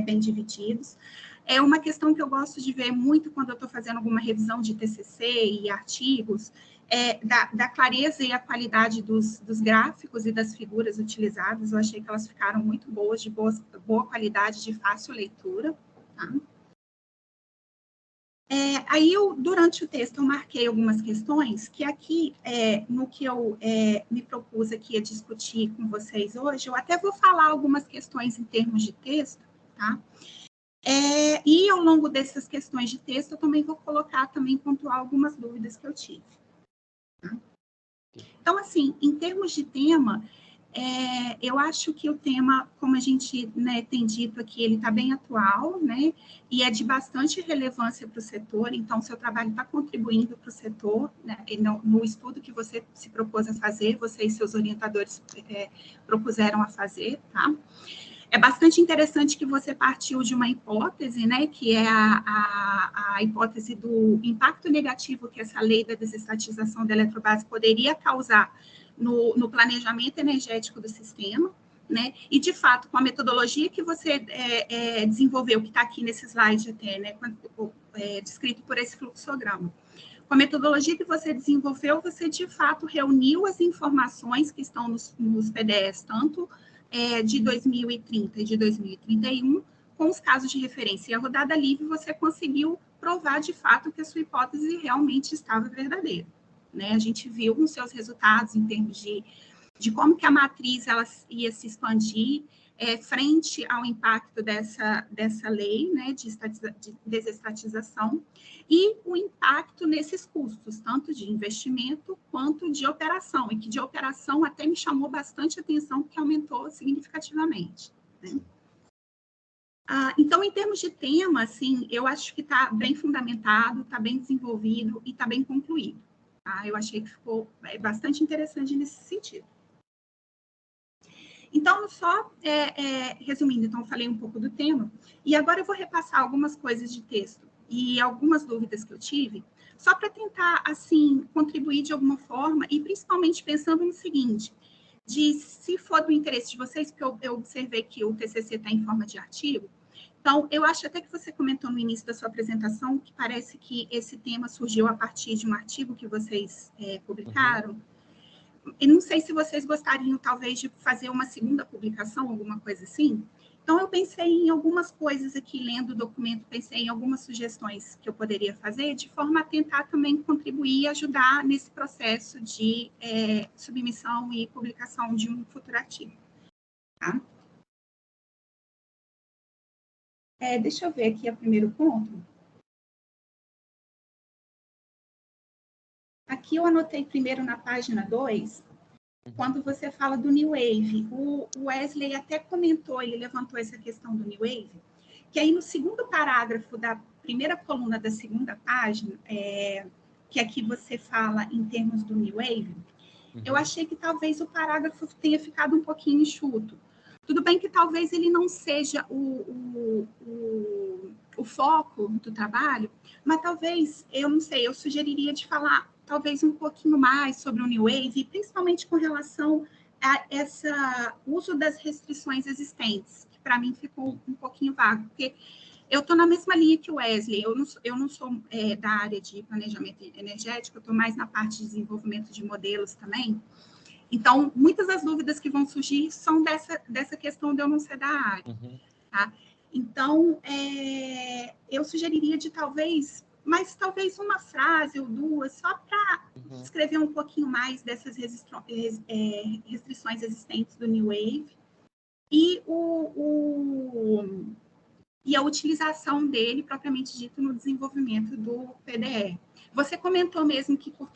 bem divididos. É uma questão que eu gosto de ver muito quando eu estou fazendo alguma revisão de TCC e artigos, da clareza e a qualidade dos gráficos e das figuras utilizadas. Eu achei que elas ficaram muito boas, de boa qualidade, de fácil leitura, tá? Aí, durante o texto, eu marquei algumas questões que aqui, no que eu me propus aqui a discutir com vocês hoje, eu até vou falar algumas questões em termos de texto, tá? E ao longo dessas questões de texto, eu também vou pontuar algumas dúvidas que eu tive. Tá? Então, assim, em termos de tema, eu acho que o tema, como a gente, né, tem dito aqui, ele está bem atual, né, e é de bastante relevância para o setor, então o seu trabalho está contribuindo para o setor, né, no estudo que você se propôs a fazer, você e seus orientadores propuseram a fazer, tá? É bastante interessante que você partiu de uma hipótese, né, que é a hipótese do impacto negativo que essa lei da desestatização da Eletrobras poderia causar no planejamento energético do sistema, né? E, de fato, com a metodologia que você desenvolveu, que está aqui nesse slide até, né, descrito por esse fluxograma, com a metodologia que você desenvolveu, você, de fato, reuniu as informações que estão nos PDEs, tanto de 2030 e de 2031, com os casos de referência. E a rodada livre, você conseguiu provar, de fato, que a sua hipótese realmente estava verdadeira. Né? A gente viu nos seus resultados em termos de como que a matriz ela ia se expandir frente ao impacto dessa lei, né, de desestatização, e o impacto nesses custos, tanto de investimento quanto de operação, e que de operação até me chamou bastante atenção, porque aumentou significativamente. Né? Então, em termos de tema, assim, eu acho que está bem fundamentado, está bem desenvolvido e está bem concluído. Tá? Eu achei que ficou bastante interessante nesse sentido. Então, só resumindo, então, eu falei um pouco do tema, e agora eu vou repassar algumas coisas de texto e algumas dúvidas que eu tive, só para tentar, assim, contribuir de alguma forma, e principalmente pensando no seguinte, se for do interesse de vocês, porque eu observei que o TCC está em forma de artigo, então, eu acho até que você comentou no início da sua apresentação que parece que esse tema surgiu a partir de um artigo que vocês publicaram. E não sei se vocês gostariam, talvez, de fazer uma segunda publicação, alguma coisa assim. Então, eu pensei em algumas coisas aqui, lendo o documento, pensei em algumas sugestões que eu poderia fazer, de forma a tentar também contribuir e ajudar nesse processo de submissão e publicação de um futuro artigo. Tá? Deixa eu ver aqui o primeiro ponto. Aqui eu anotei primeiro na página 2, quando você fala do New Wave. O Wesley até comentou, ele levantou essa questão do New Wave, que aí no segundo parágrafo da primeira coluna da segunda página, que aqui você fala em termos do New Wave, eu achei que talvez o parágrafo tenha ficado um pouquinho enxuto. Tudo bem que talvez ele não seja o foco do trabalho, mas talvez, eu não sei, eu sugeriria de falar talvez um pouquinho mais sobre o New Wave, principalmente com relação a esse uso das restrições existentes, que para mim ficou um pouquinho vago, porque eu estou na mesma linha que o Wesley, eu não sou da área de planejamento energético, eu estou mais na parte de desenvolvimento de modelos também, Então, muitas das dúvidas que vão surgir são dessa questão de eu não ser da área. Tá? Então, eu sugeriria de talvez uma frase ou duas, só para descrever um pouquinho mais dessas restrições existentes do New Wave e, e a utilização dele, propriamente dito, no desenvolvimento do PDE. Você comentou mesmo que por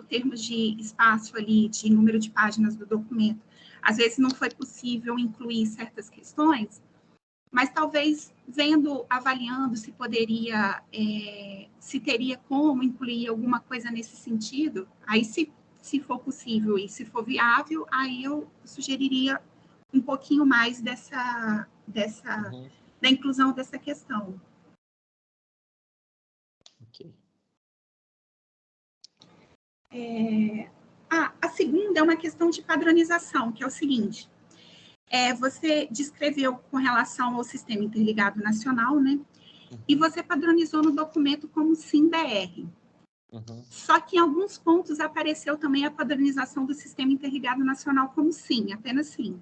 termos de espaço ali, de número de páginas do documento, às vezes não foi possível incluir certas questões, mas talvez avaliando se poderia, se teria como incluir alguma coisa nesse sentido, aí se for possível e se for viável, aí eu sugeriria um pouquinho mais da inclusão dessa questão. Ok. A segunda é uma questão de padronização, que é o seguinte, você descreveu com relação ao Sistema Interligado Nacional, né? E você padronizou no documento como SIM-BR. Só que em alguns pontos apareceu também a padronização do Sistema Interligado Nacional como SIM, apenas SIM.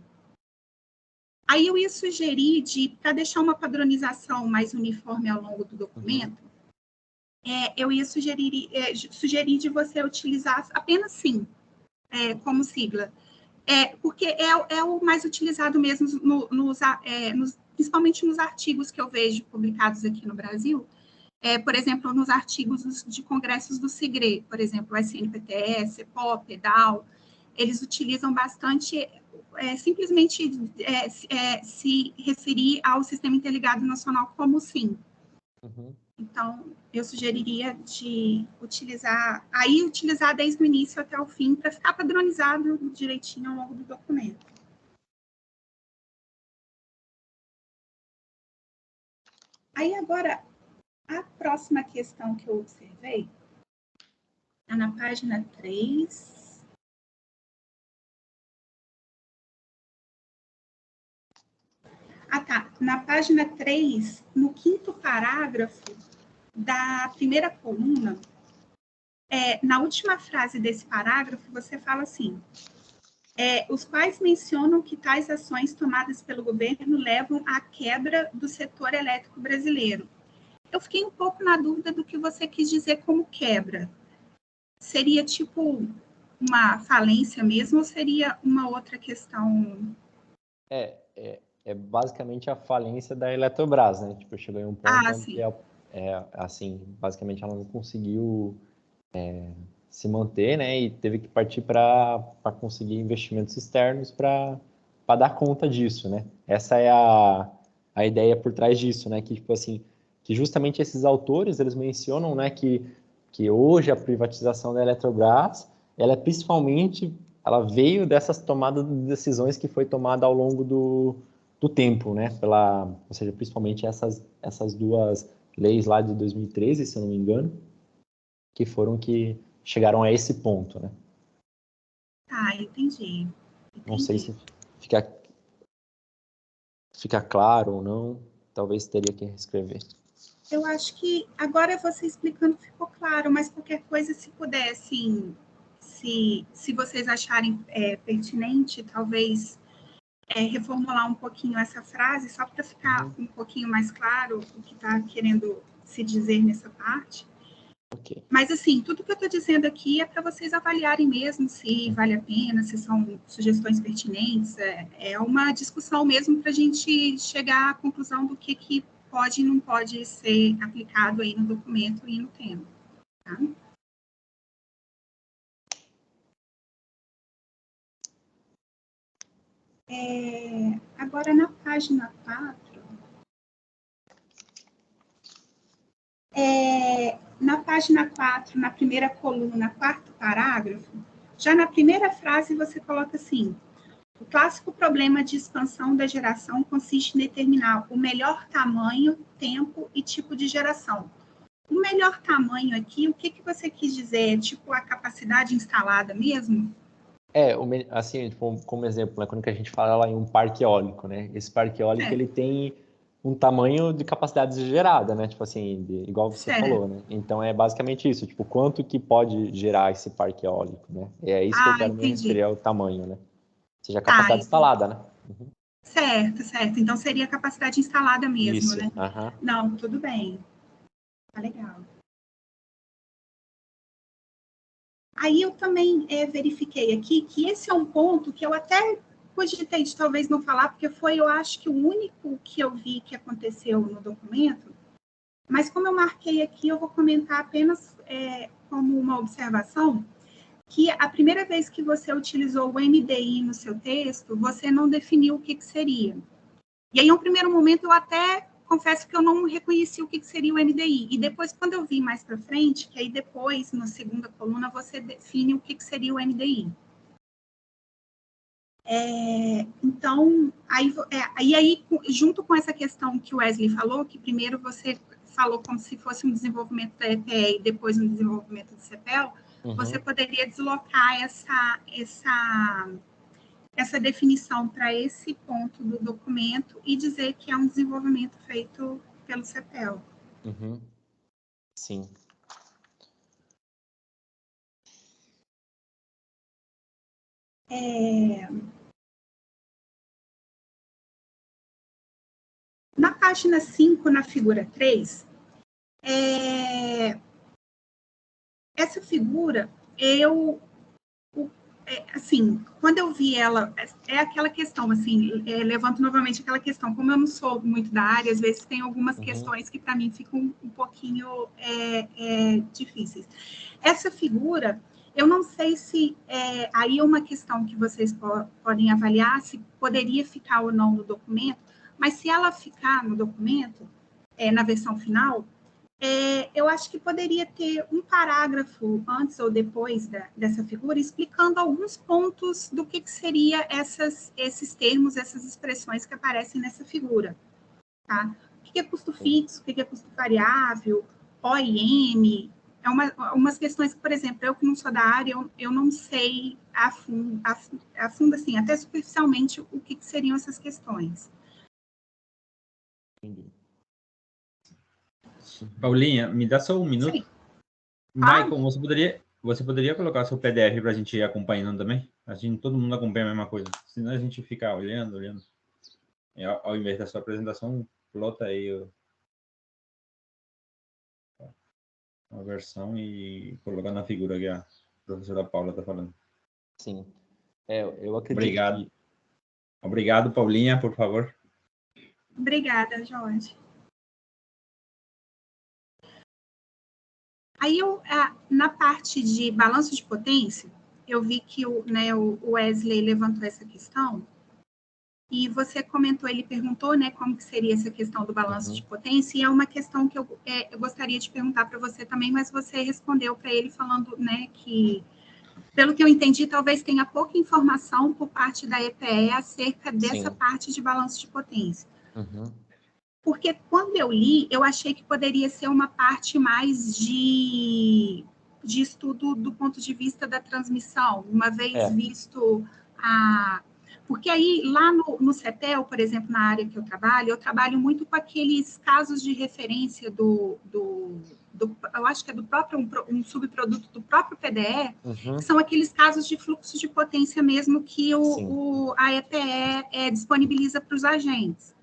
Aí eu ia sugerir, para deixar uma padronização mais uniforme ao longo do documento, eu ia sugerir de você utilizar apenas SIM como sigla. Porque é o mais utilizado mesmo, principalmente nos artigos que eu vejo publicados aqui no Brasil, por exemplo, nos artigos de congressos do SIGRE, por exemplo, o SNPTE, CEPOP, EDAL, eles utilizam bastante, simplesmente se referir ao Sistema Interligado Nacional como SIM. Então, eu sugeriria de utilizar desde o início até o fim, para ficar padronizado direitinho ao longo do documento. Aí, agora, a próxima questão que eu observei está na página 3. Na página 3, no 5º parágrafo da primeira coluna, na última frase desse parágrafo, você fala assim, os quais mencionam que tais ações tomadas pelo governo levam à quebra do setor elétrico brasileiro. Eu fiquei um pouco na dúvida do que você quis dizer como quebra. Seria tipo uma falência mesmo ou seria uma outra questão? É basicamente a falência da Eletrobras, né? Tipo, chegou em um ponto onde assim, basicamente ela não conseguiu se manter, né? E teve que partir para conseguir investimentos externos para dar conta disso, né? Essa é a ideia por trás disso, né? Que, tipo assim, que justamente esses autores, eles mencionam, né, que hoje a privatização da Eletrobras, ela veio dessas tomadas de decisões que foi tomada ao longo do tempo, né? Ou seja, principalmente essas duas leis lá de 2013, se eu não me engano, que foram que chegaram a esse ponto, né? Entendi. Não sei se fica claro ou não, talvez teria que reescrever. Eu acho que agora você explicando ficou claro, mas qualquer coisa, se puder, assim, se vocês acharem pertinente, talvez reformular um pouquinho essa frase, só para ficar um pouquinho mais claro o que está querendo se dizer nessa parte. Okay. Mas, assim, tudo que eu estou dizendo aqui é para vocês avaliarem mesmo se vale a pena, se são sugestões pertinentes. É uma discussão mesmo para a gente chegar à conclusão do que pode e não pode ser aplicado aí no documento e no tema. Tá? Agora, na página 4, na página 4, na primeira coluna, 4º parágrafo, já na primeira frase você coloca assim, o clássico problema de expansão da geração consiste em determinar o melhor tamanho, tempo e tipo de geração. O melhor tamanho aqui, o que você quis dizer? Tipo a capacidade instalada mesmo? Assim, como exemplo, né, quando a gente fala lá em um parque eólico, né? Esse parque eólico, ele tem um tamanho de capacidade gerada, né? Tipo assim, igual você falou, né? Então é basicamente isso, tipo, quanto que pode gerar esse parque eólico, né? É isso que eu quero me referir ao tamanho, né? Ou seja, a capacidade instalada, né? Uhum. Certo, certo. Então seria a capacidade instalada mesmo, Isso. né? Não, tudo bem. Tá legal. Aí eu também verifiquei aqui que esse é um ponto que eu até cogitei de talvez não falar, porque foi, eu acho que o único que eu vi que aconteceu no documento, mas como eu marquei aqui, eu vou comentar apenas como uma observação, que a primeira vez que você utilizou o MDI no seu texto, você não definiu o que seria. E aí, em um primeiro momento, eu até confesso que eu não reconheci o que seria o MDI. E depois, quando eu vi mais para frente, que aí depois, na segunda coluna, você define o que seria o MDI. Então, aí, junto com essa questão que o Wesley falou, que primeiro você falou como se fosse um desenvolvimento da EPE e depois um desenvolvimento do CEPEL, você poderia deslocar essa definição para esse ponto do documento e dizer que é um desenvolvimento feito pelo CEPEL. Sim. Na página 5, na figura 3, essa figura, assim, quando eu vi ela, é aquela questão, assim, levanto novamente aquela questão, como eu não sou muito da área, às vezes tem algumas questões que para mim ficam um pouquinho difíceis. Essa figura, eu não sei se, aí é uma questão que vocês podem avaliar, se poderia ficar ou não no documento, mas se ela ficar no documento, na versão final, eu acho que poderia ter um parágrafo antes ou depois dessa figura explicando alguns pontos do que seria esses termos, essas expressões que aparecem nessa figura. Tá? O que é custo fixo, o que é custo variável, OIM, umas questões que, por exemplo, eu que não sou da área, eu não sei a fundo, assim, até superficialmente, o que seriam essas questões. Entendi. Paulinha, me dá só um minuto. Sim. Michael, você poderia colocar seu PDF para a gente ir acompanhando também? Assim, todo mundo acompanha a mesma coisa. Senão a gente fica olhando. Ao invés da sua apresentação, plota aí a versão e colocar na figura que a professora Paula está falando. Sim. Eu acredito que... Obrigado, Paulinha, por favor. Obrigada, Jorge. Aí, na parte de balanço de potência, eu vi que o Wesley levantou essa questão, e você comentou, ele perguntou, né, como que seria essa questão do balanço de potência, e é uma questão que eu gostaria de perguntar para você também, mas você respondeu para ele falando, né, que, pelo que eu entendi, talvez tenha pouca informação por parte da EPE acerca dessa parte de balanço de potência. Porque quando eu li, eu achei que poderia ser uma parte mais de estudo do ponto de vista da transmissão, uma vez visto Porque aí, lá no CEPEL, por exemplo, na área que eu trabalho muito com aqueles casos de referência eu acho que é do próprio, um subproduto do próprio PDE, que são aqueles casos de fluxo de potência mesmo que a EPE disponibiliza para os agentes.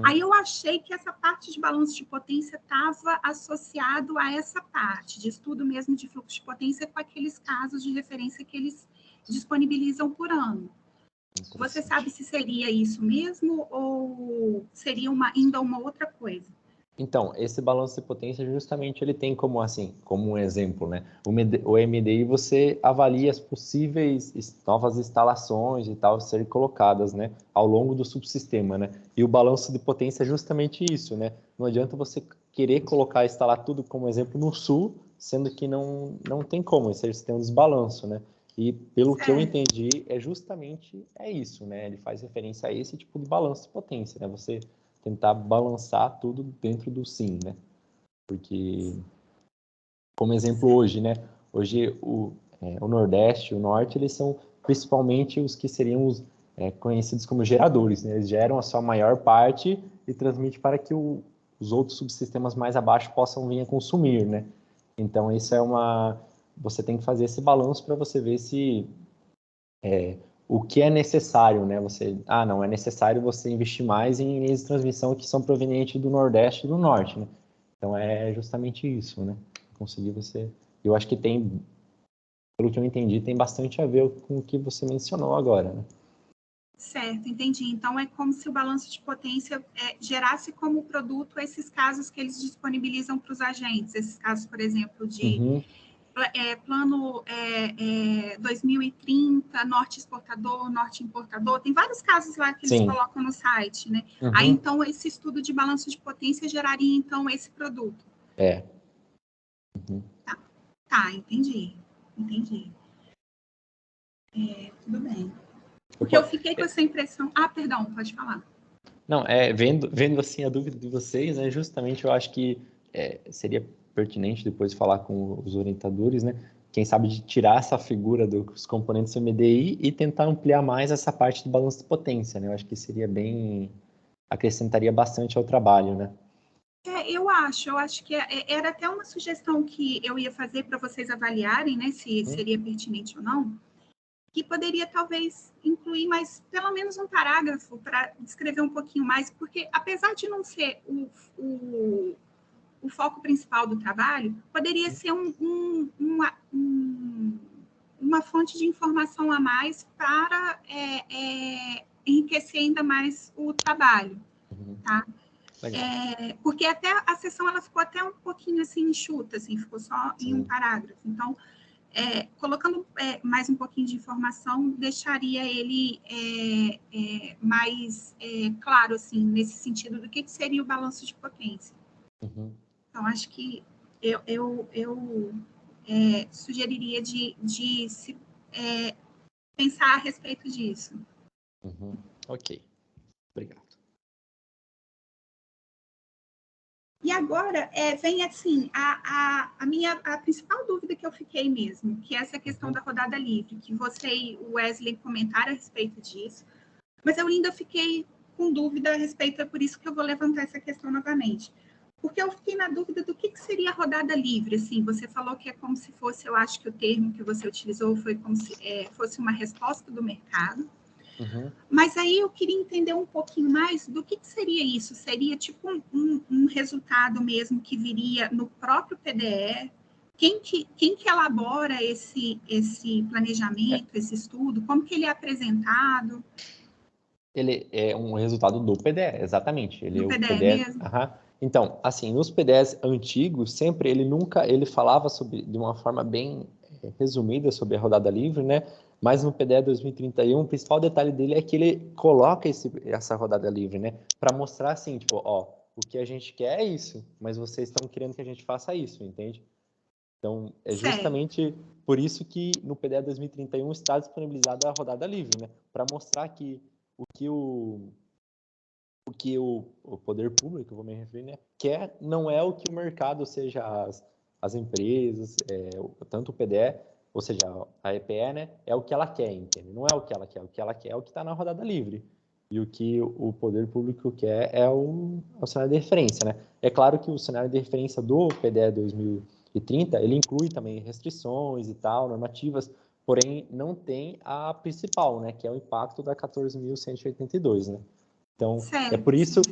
Aí eu achei que essa parte de balanço de potência estava associado a essa parte de estudo mesmo de fluxo de potência com aqueles casos de referência que eles disponibilizam por ano. Você sabe se seria isso mesmo ou seria ainda uma outra coisa? Então, esse balanço de potência justamente ele tem como um exemplo, né? O MDI você avalia as possíveis novas instalações e tal serem colocadas, né, ao longo do subsistema, né? E o balanço de potência é justamente isso, né? Não adianta você querer instalar tudo como exemplo no sul, sendo que não tem como, você tem um desbalanço, né? E pelo que eu entendi, justamente isso, né? Ele faz referência a esse tipo de balanço de potência, né? Você tentar balançar tudo dentro do sim, né? Porque, como exemplo hoje, né? Hoje o Nordeste e o Norte, eles são principalmente os que seriam os conhecidos como geradores, né? Eles geram a sua maior parte e transmite para que os outros subsistemas mais abaixo possam vir a consumir, né? Então, isso você tem que fazer esse balanço para você ver se o que é necessário, né? Não é necessário você investir mais em linhas de transmissão que são provenientes do Nordeste e do Norte, né? Então, é justamente isso, né? Eu acho que pelo que eu entendi, tem bastante a ver com o que você mencionou agora, né? Certo, entendi. Então, é como se o balanço de potência gerasse como produto esses casos que eles disponibilizam para os agentes. Esses casos, por exemplo, de plano 2030, norte exportador, norte importador. Tem vários casos lá que eles colocam no site, né? Aí, então, esse estudo de balanço de potência geraria, então, esse produto. Tá, entendi. Tudo bem. Porque eu fiquei com essa impressão... perdão, pode falar. Não, vendo assim a dúvida de vocês, né, justamente eu acho que seria pertinente depois falar com os orientadores, né, quem sabe de tirar essa figura dos componentes MDI e tentar ampliar mais essa parte do balanço de potência, né, eu acho que acrescentaria bastante ao trabalho, né. Eu acho que era até uma sugestão que eu ia fazer para vocês avaliarem, né, se seria pertinente ou não, que poderia talvez incluir mais, pelo menos um parágrafo para descrever um pouquinho mais, porque apesar de não ser o foco principal do trabalho, poderia ser uma fonte de informação a mais para enriquecer ainda mais o trabalho, tá? Porque até a sessão ela ficou até um pouquinho assim enxuta, assim, ficou só em um parágrafo. Então, colocando mais um pouquinho de informação, deixaria ele mais claro, assim, nesse sentido do que seria o balanço de potência. Então, acho que eu sugeriria de se pensar a respeito disso. Ok, obrigado. E agora vem assim a principal dúvida que eu fiquei mesmo, que é essa questão da rodada livre, que você e o Wesley comentaram a respeito disso, mas eu ainda fiquei com dúvida a respeito, é por isso que eu vou levantar essa questão novamente. Porque eu fiquei na dúvida do que seria a rodada livre, assim, você falou que é como se fosse, eu acho que o termo que você utilizou foi como se fosse uma resposta do mercado. Mas aí eu queria entender um pouquinho mais do que seria isso. Seria tipo um resultado mesmo que viria no próprio PDE? Quem que elabora esse planejamento, esse estudo? Como que ele é apresentado? Ele é um resultado do PDE, exatamente. Do PDE mesmo? Então, assim, nos PDEs antigos, sempre ele falava de uma forma bem resumida sobre a rodada livre, né? Mas no PDE 2031, o principal detalhe dele é que ele coloca essa rodada livre, né? Para mostrar assim, tipo, o que a gente quer é isso, mas vocês estão querendo que a gente faça isso, entende? Então, é justamente por isso que no PDE 2031 está disponibilizada a rodada livre, né? Para mostrar que o que o poder público, vou me referir, né, quer não é o que o mercado, ou seja, as empresas, tanto o PDE, ou seja, a EPE, né, é o que ela quer, entende? Não é o que ela quer é o que está na rodada livre. E o que o poder público quer é o cenário de referência, né? É claro que o cenário de referência do PDE 2030, ele inclui também restrições e tal, normativas, porém não tem a principal, né, que é o impacto da 14.182, né? Então, é por isso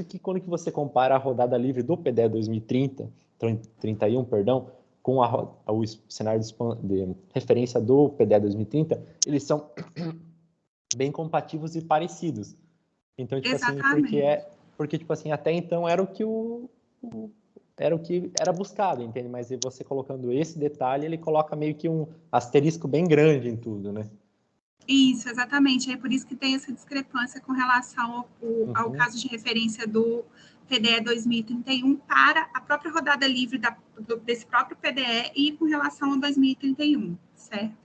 que quando que você compara a rodada livre do PDE 2031, perdão, com o cenário de referência do PDE 2030, eles são bem compatíveis e parecidos. Então, tipo assim, porque tipo assim, até então era o que era buscado, entende? Mas você colocando esse detalhe, ele coloca meio que um asterisco bem grande em tudo, né? Isso, exatamente. É por isso que tem essa discrepância com relação ao caso de referência do PDE 2031 para a própria rodada livre desse próprio PDE e com relação ao 2031, certo?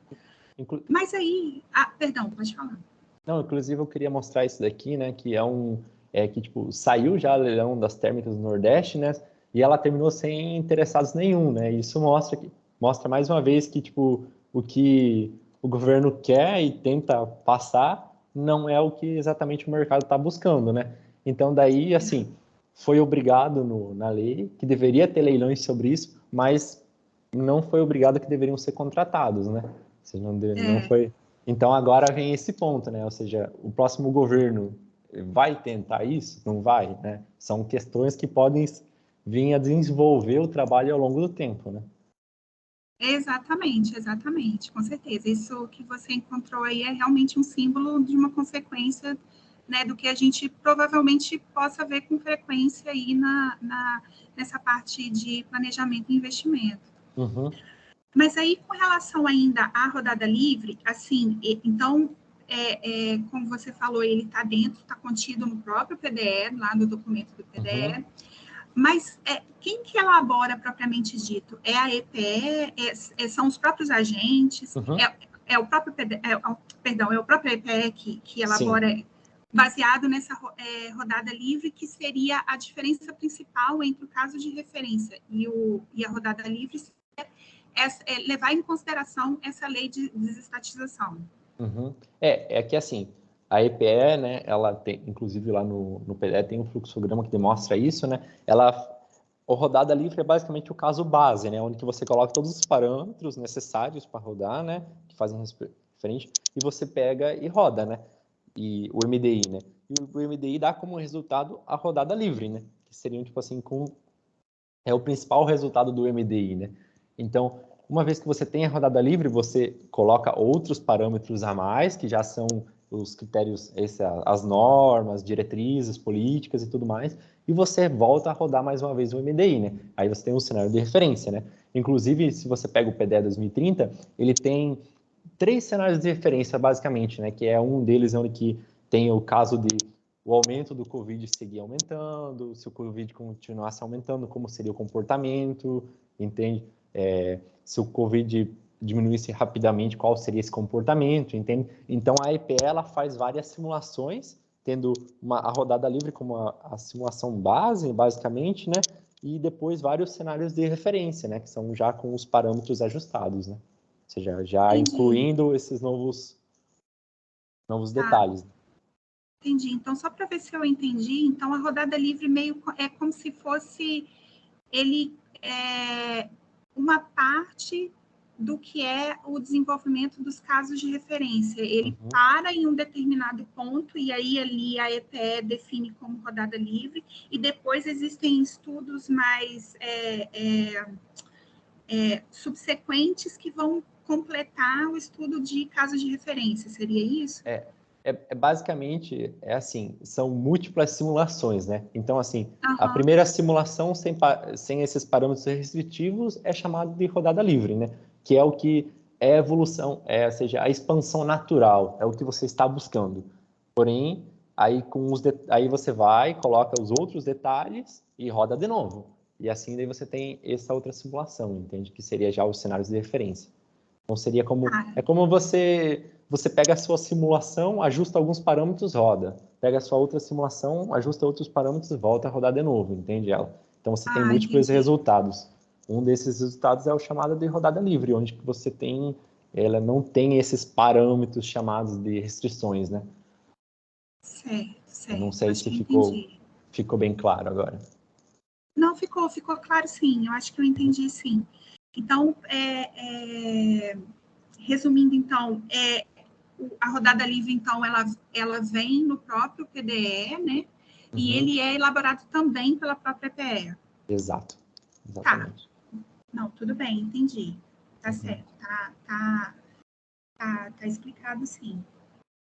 Mas aí... perdão, pode falar. Não, inclusive eu queria mostrar isso daqui, né, que que tipo, saiu já a leilão das térmicas do Nordeste, né, e ela terminou sem interessados nenhum, né, e isso mostra mais uma vez que, tipo, o que o governo quer e tenta passar não é o que exatamente o mercado está buscando, né, Então, daí, assim, foi obrigado na lei, que deveria ter leilões sobre isso, mas não foi obrigado que deveriam ser contratados, né? Ou seja, não foi... Então, agora vem esse ponto, né? Ou seja, o próximo governo vai tentar isso? Não vai, né? São questões que podem vir a desenvolver o trabalho ao longo do tempo, né? Exatamente, com certeza. Isso que você encontrou aí é realmente um símbolo de uma consequência, né, do que a gente provavelmente possa ver com frequência aí nessa parte de planejamento e investimento. Uhum. Mas aí, com relação ainda à rodada livre, assim, então, como você falou, ele está dentro, está contido no próprio PDE, lá no documento do PDE, Uhum. mas quem que elabora propriamente dito? É a EPE? São os próprios agentes? Uhum. É o próprio é o próprio EPE que elabora, Sim. baseado nessa rodada livre, que seria a diferença principal entre o caso de referência e a rodada livre, levar em consideração essa lei de desestatização. Uhum. É que assim, a EPE, né, ela tem, inclusive lá no PDE tem um fluxograma que demonstra isso, né, a rodada livre é basicamente o caso base, né, onde que você coloca todos os parâmetros necessários para rodar, né, que fazem referente, e você pega e roda, né, e o MDI, né, e o MDI dá como resultado a rodada livre, né, que seriam, tipo assim, é o principal resultado do MDI, né, então, uma vez que você tem a rodada livre, você coloca outros parâmetros a mais, que já são os critérios, as normas, diretrizes, políticas e tudo mais, e você volta a rodar mais uma vez o MDI, né? Aí você tem um cenário de referência, né? Inclusive, se você pega o PDE 2030, ele tem 3 cenários de referência, basicamente, né? Que é um deles onde que tem o caso de o aumento do Covid seguir aumentando, se o Covid continuasse aumentando, como seria o comportamento, entende? Se o Covid diminuísse rapidamente, qual seria esse comportamento, entende? Então, a EPE, ela faz várias simulações, tendo a rodada livre como a simulação base, basicamente, né? E depois vários cenários de referência, né? Que são já com os parâmetros ajustados, né? Ou seja, já Entendi. incluindo esses novos detalhes. Entendi. Então, só para ver se eu entendi, então a rodada livre meio é como se fosse uma parte do que é o desenvolvimento dos casos de referência. Ele para em um determinado ponto e aí ali a EPE define como rodada livre e depois existem estudos mais subsequentes que vão completar o estudo de casos de referência. Seria isso? Basicamente, assim, são múltiplas simulações, né? Então, assim, a primeira simulação sem esses parâmetros restritivos é chamada de rodada livre, né? Que é o que é evolução, ou seja, a expansão natural, é o que você está buscando. Porém, aí, aí você vai, coloca os outros detalhes e roda de novo. E assim daí você tem essa outra simulação, entende? Que seria já os cenários de referência. Então, seria como... É como você pega a sua simulação, ajusta alguns parâmetros, roda. Pega a sua outra simulação, ajusta outros parâmetros e volta a rodar de novo, entende ela? Então, você tem múltiplos resultados. Um desses resultados é o chamado de rodada livre, onde você ela não tem esses parâmetros chamados de restrições, né? Certo. Eu não sei se ficou bem claro agora. Não, ficou claro sim, eu acho que eu entendi sim. Então, resumindo então, a rodada livre, então, ela vem no próprio PDE, né? E ele é elaborado também pela própria EPE. Exato. Exatamente. Tá. Não, tudo bem, entendi. Tá certo, tá explicado sim.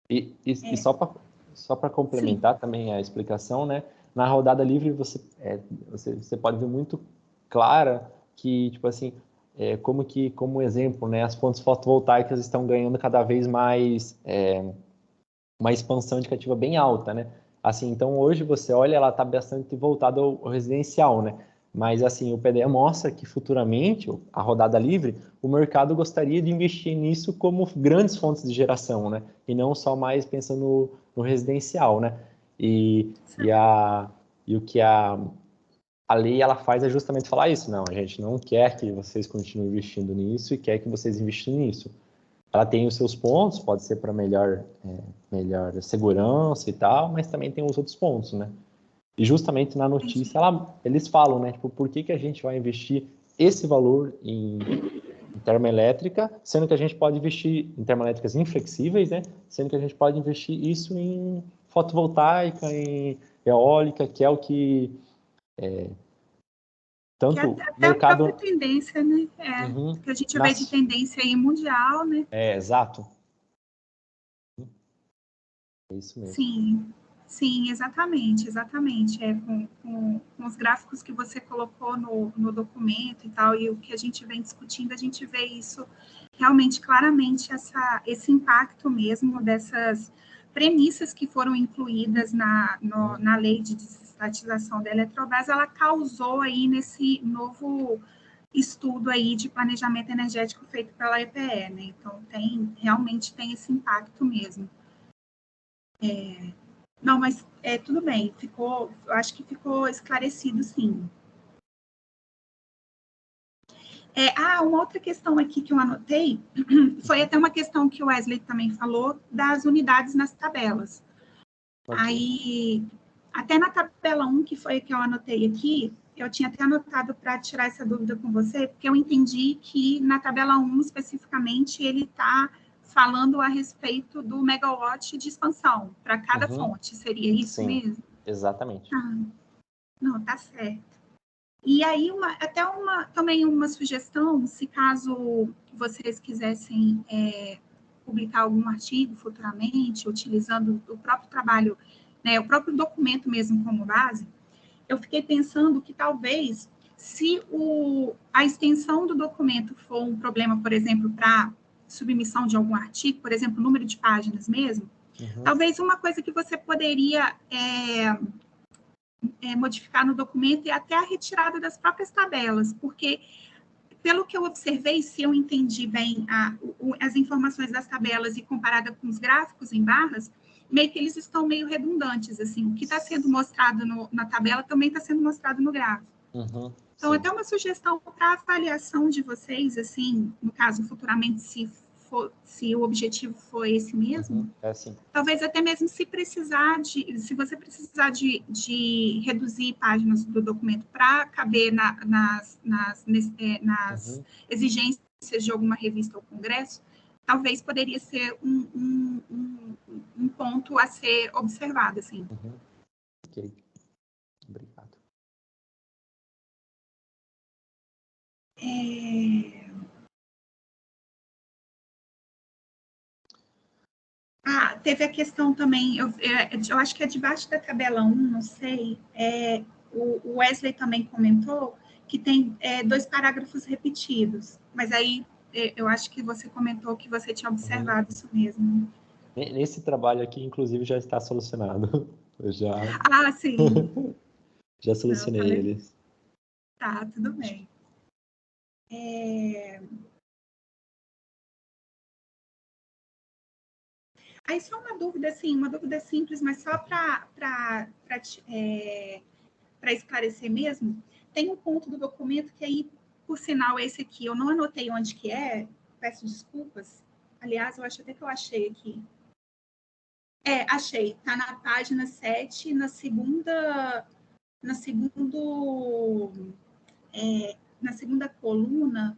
E só para complementar também a explicação, né? Na rodada livre você pode ver muito clara que, tipo assim, como exemplo, né, as fontes fotovoltaicas estão ganhando cada vez mais uma expansão indicativa bem alta, né? Assim, então hoje você olha, ela está bastante voltada ao residencial, né? Mas assim, o PDE mostra que futuramente, a rodada livre, o mercado gostaria de investir nisso como grandes fontes de geração, né? E não só mais pensando no residencial, né? E o que a lei ela faz é justamente falar isso. Não, a gente não quer que vocês continuem investindo nisso e quer que vocês investam nisso. Ela tem os seus pontos, pode ser para melhor segurança e tal, mas também tem os outros pontos, né? E justamente na notícia eles falam, né, tipo, por que a gente vai investir esse valor em termoelétrica, sendo que a gente pode investir em termoelétricas inflexíveis, né, sendo que a gente pode investir isso em fotovoltaica, em eólica, que é o que tanto que até mercado... a própria tendência, né? Que a gente vê de tendência aí mundial, né? Exato. É isso mesmo. Sim, exatamente. Com os gráficos que você colocou no documento e tal, e o que a gente vem discutindo, a gente vê isso realmente claramente, esse impacto mesmo dessas premissas que foram incluídas na lei de desestatização da Eletrobras, ela causou aí nesse novo estudo aí de planejamento energético feito pela EPE, né? Então, realmente tem esse impacto mesmo. Não, mas tudo bem, eu acho que ficou esclarecido, sim. Uma outra questão aqui que eu anotei, foi até uma questão que o Wesley também falou, das unidades nas tabelas. Okay. Aí, até na tabela 1, que foi a que eu anotei aqui, eu tinha até anotado para tirar essa dúvida com você, porque eu entendi que na tabela 1, especificamente, ele está falando a respeito do megawatt de expansão para cada fonte. Seria isso Sim, mesmo? Exatamente. Não, tá certo. E aí, também uma sugestão, se caso vocês quisessem publicar algum artigo futuramente, utilizando o próprio trabalho, né, o próprio documento mesmo como base, eu fiquei pensando que talvez, se a extensão do documento for um problema, por exemplo, para submissão de algum artigo, por exemplo, número de páginas mesmo, talvez uma coisa que você poderia modificar no documento é até a retirada das próprias tabelas, porque, pelo que eu observei, se eu entendi bem as informações das tabelas e comparada com os gráficos em barras, meio que eles estão meio redundantes, assim, o que está sendo mostrado na tabela também está sendo mostrado no gráfico. Então, até uma sugestão para avaliação de vocês, assim, no caso, futuramente, se o objetivo for esse mesmo, assim. Talvez até mesmo se você precisar de reduzir páginas do documento para caber nas exigências de alguma revista ou congresso, talvez poderia ser um ponto a ser observado, assim. Ok. Obrigado. Teve a questão também, eu acho que é debaixo da tabela 1, não sei, o Wesley também comentou que tem 2 parágrafos repetidos, mas aí eu acho que você comentou que você tinha observado isso mesmo. Nesse trabalho aqui, inclusive, já está solucionado. Eu já... sim. Já solucionei eles. Tá, tudo bem. Aí só uma dúvida, assim, uma dúvida simples, mas só para esclarecer mesmo, tem um ponto do documento que aí, por sinal, esse aqui, eu não anotei onde que peço desculpas. Aliás, eu acho até que eu achei aqui. Achei, tá na página 7, na segunda coluna.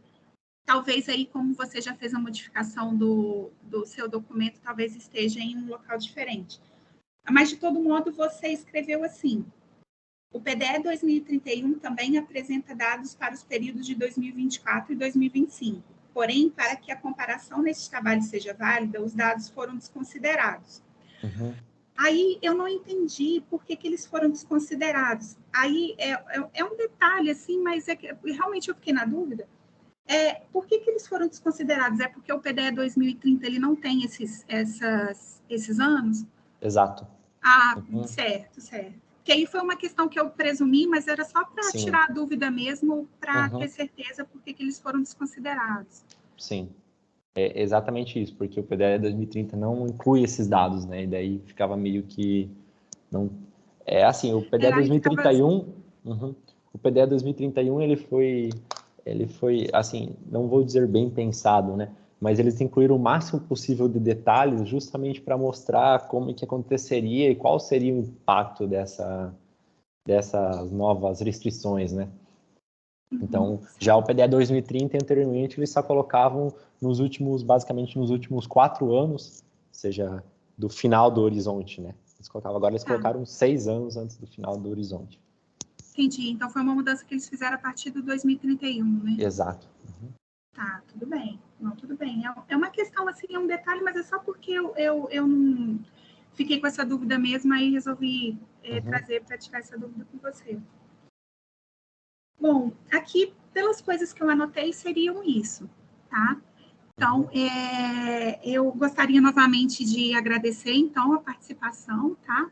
Talvez aí, como você já fez a modificação do seu documento, talvez esteja em um local diferente. Mas, de todo modo, você escreveu assim: o PDE 2031 também apresenta dados para os períodos de 2024 e 2025. Porém, para que a comparação nesse trabalho seja válida, os dados foram desconsiderados. Aí eu não entendi por que eles foram desconsiderados. Aí é um detalhe, assim, mas realmente eu fiquei na dúvida. Por que eles foram desconsiderados? É porque o PDE 2030 ele não tem esses anos? Exato. Certo. Que aí foi uma questão que eu presumi, mas era só para tirar a dúvida mesmo, para ter certeza por que eles foram desconsiderados. Sim, é exatamente isso, porque o PDE 2030 não inclui esses dados, né? E daí ficava meio que... não. Assim, o PDE 2031... O PDE 2031, ele foi, assim, não vou dizer bem pensado, né? Mas eles incluíram o máximo possível de detalhes justamente para mostrar como que aconteceria e qual seria o impacto dessas novas restrições, né? Então, já o PDE 2030, anteriormente, eles só colocavam basicamente nos últimos 4 anos, ou seja, do final do horizonte, né? Agora eles colocaram 6 anos antes do final do horizonte. Entendi. Então, foi uma mudança que eles fizeram a partir do 2031, né? Exato. Tá, tudo bem. Não, tudo bem. É uma questão, assim, é um detalhe, mas é só porque eu não fiquei com essa dúvida mesmo, aí resolvi trazer para tirar essa dúvida com você. Bom, aqui, pelas coisas que eu anotei, seriam isso, tá? Então, eu gostaria novamente de agradecer, então, a participação, tá?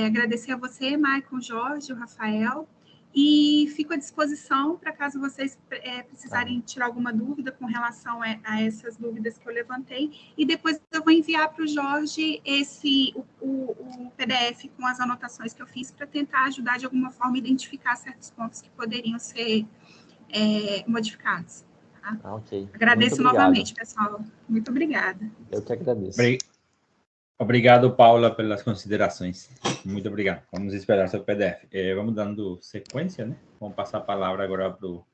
Agradecer a você, Maicon, Jorge, o Rafael, e fico à disposição para caso vocês precisarem tirar alguma dúvida com relação a essas dúvidas que eu levantei, e depois eu vou enviar para o Jorge o PDF com as anotações que eu fiz para tentar ajudar de alguma forma a identificar certos pontos que poderiam ser modificados. Tá? Ok. Agradeço novamente, pessoal. Muito obrigada. Eu que agradeço. Obrigado, Paula, pelas considerações. Muito obrigado. Vamos esperar seu PDF. Vamos dando sequência, né? Vamos passar a palavra agora para o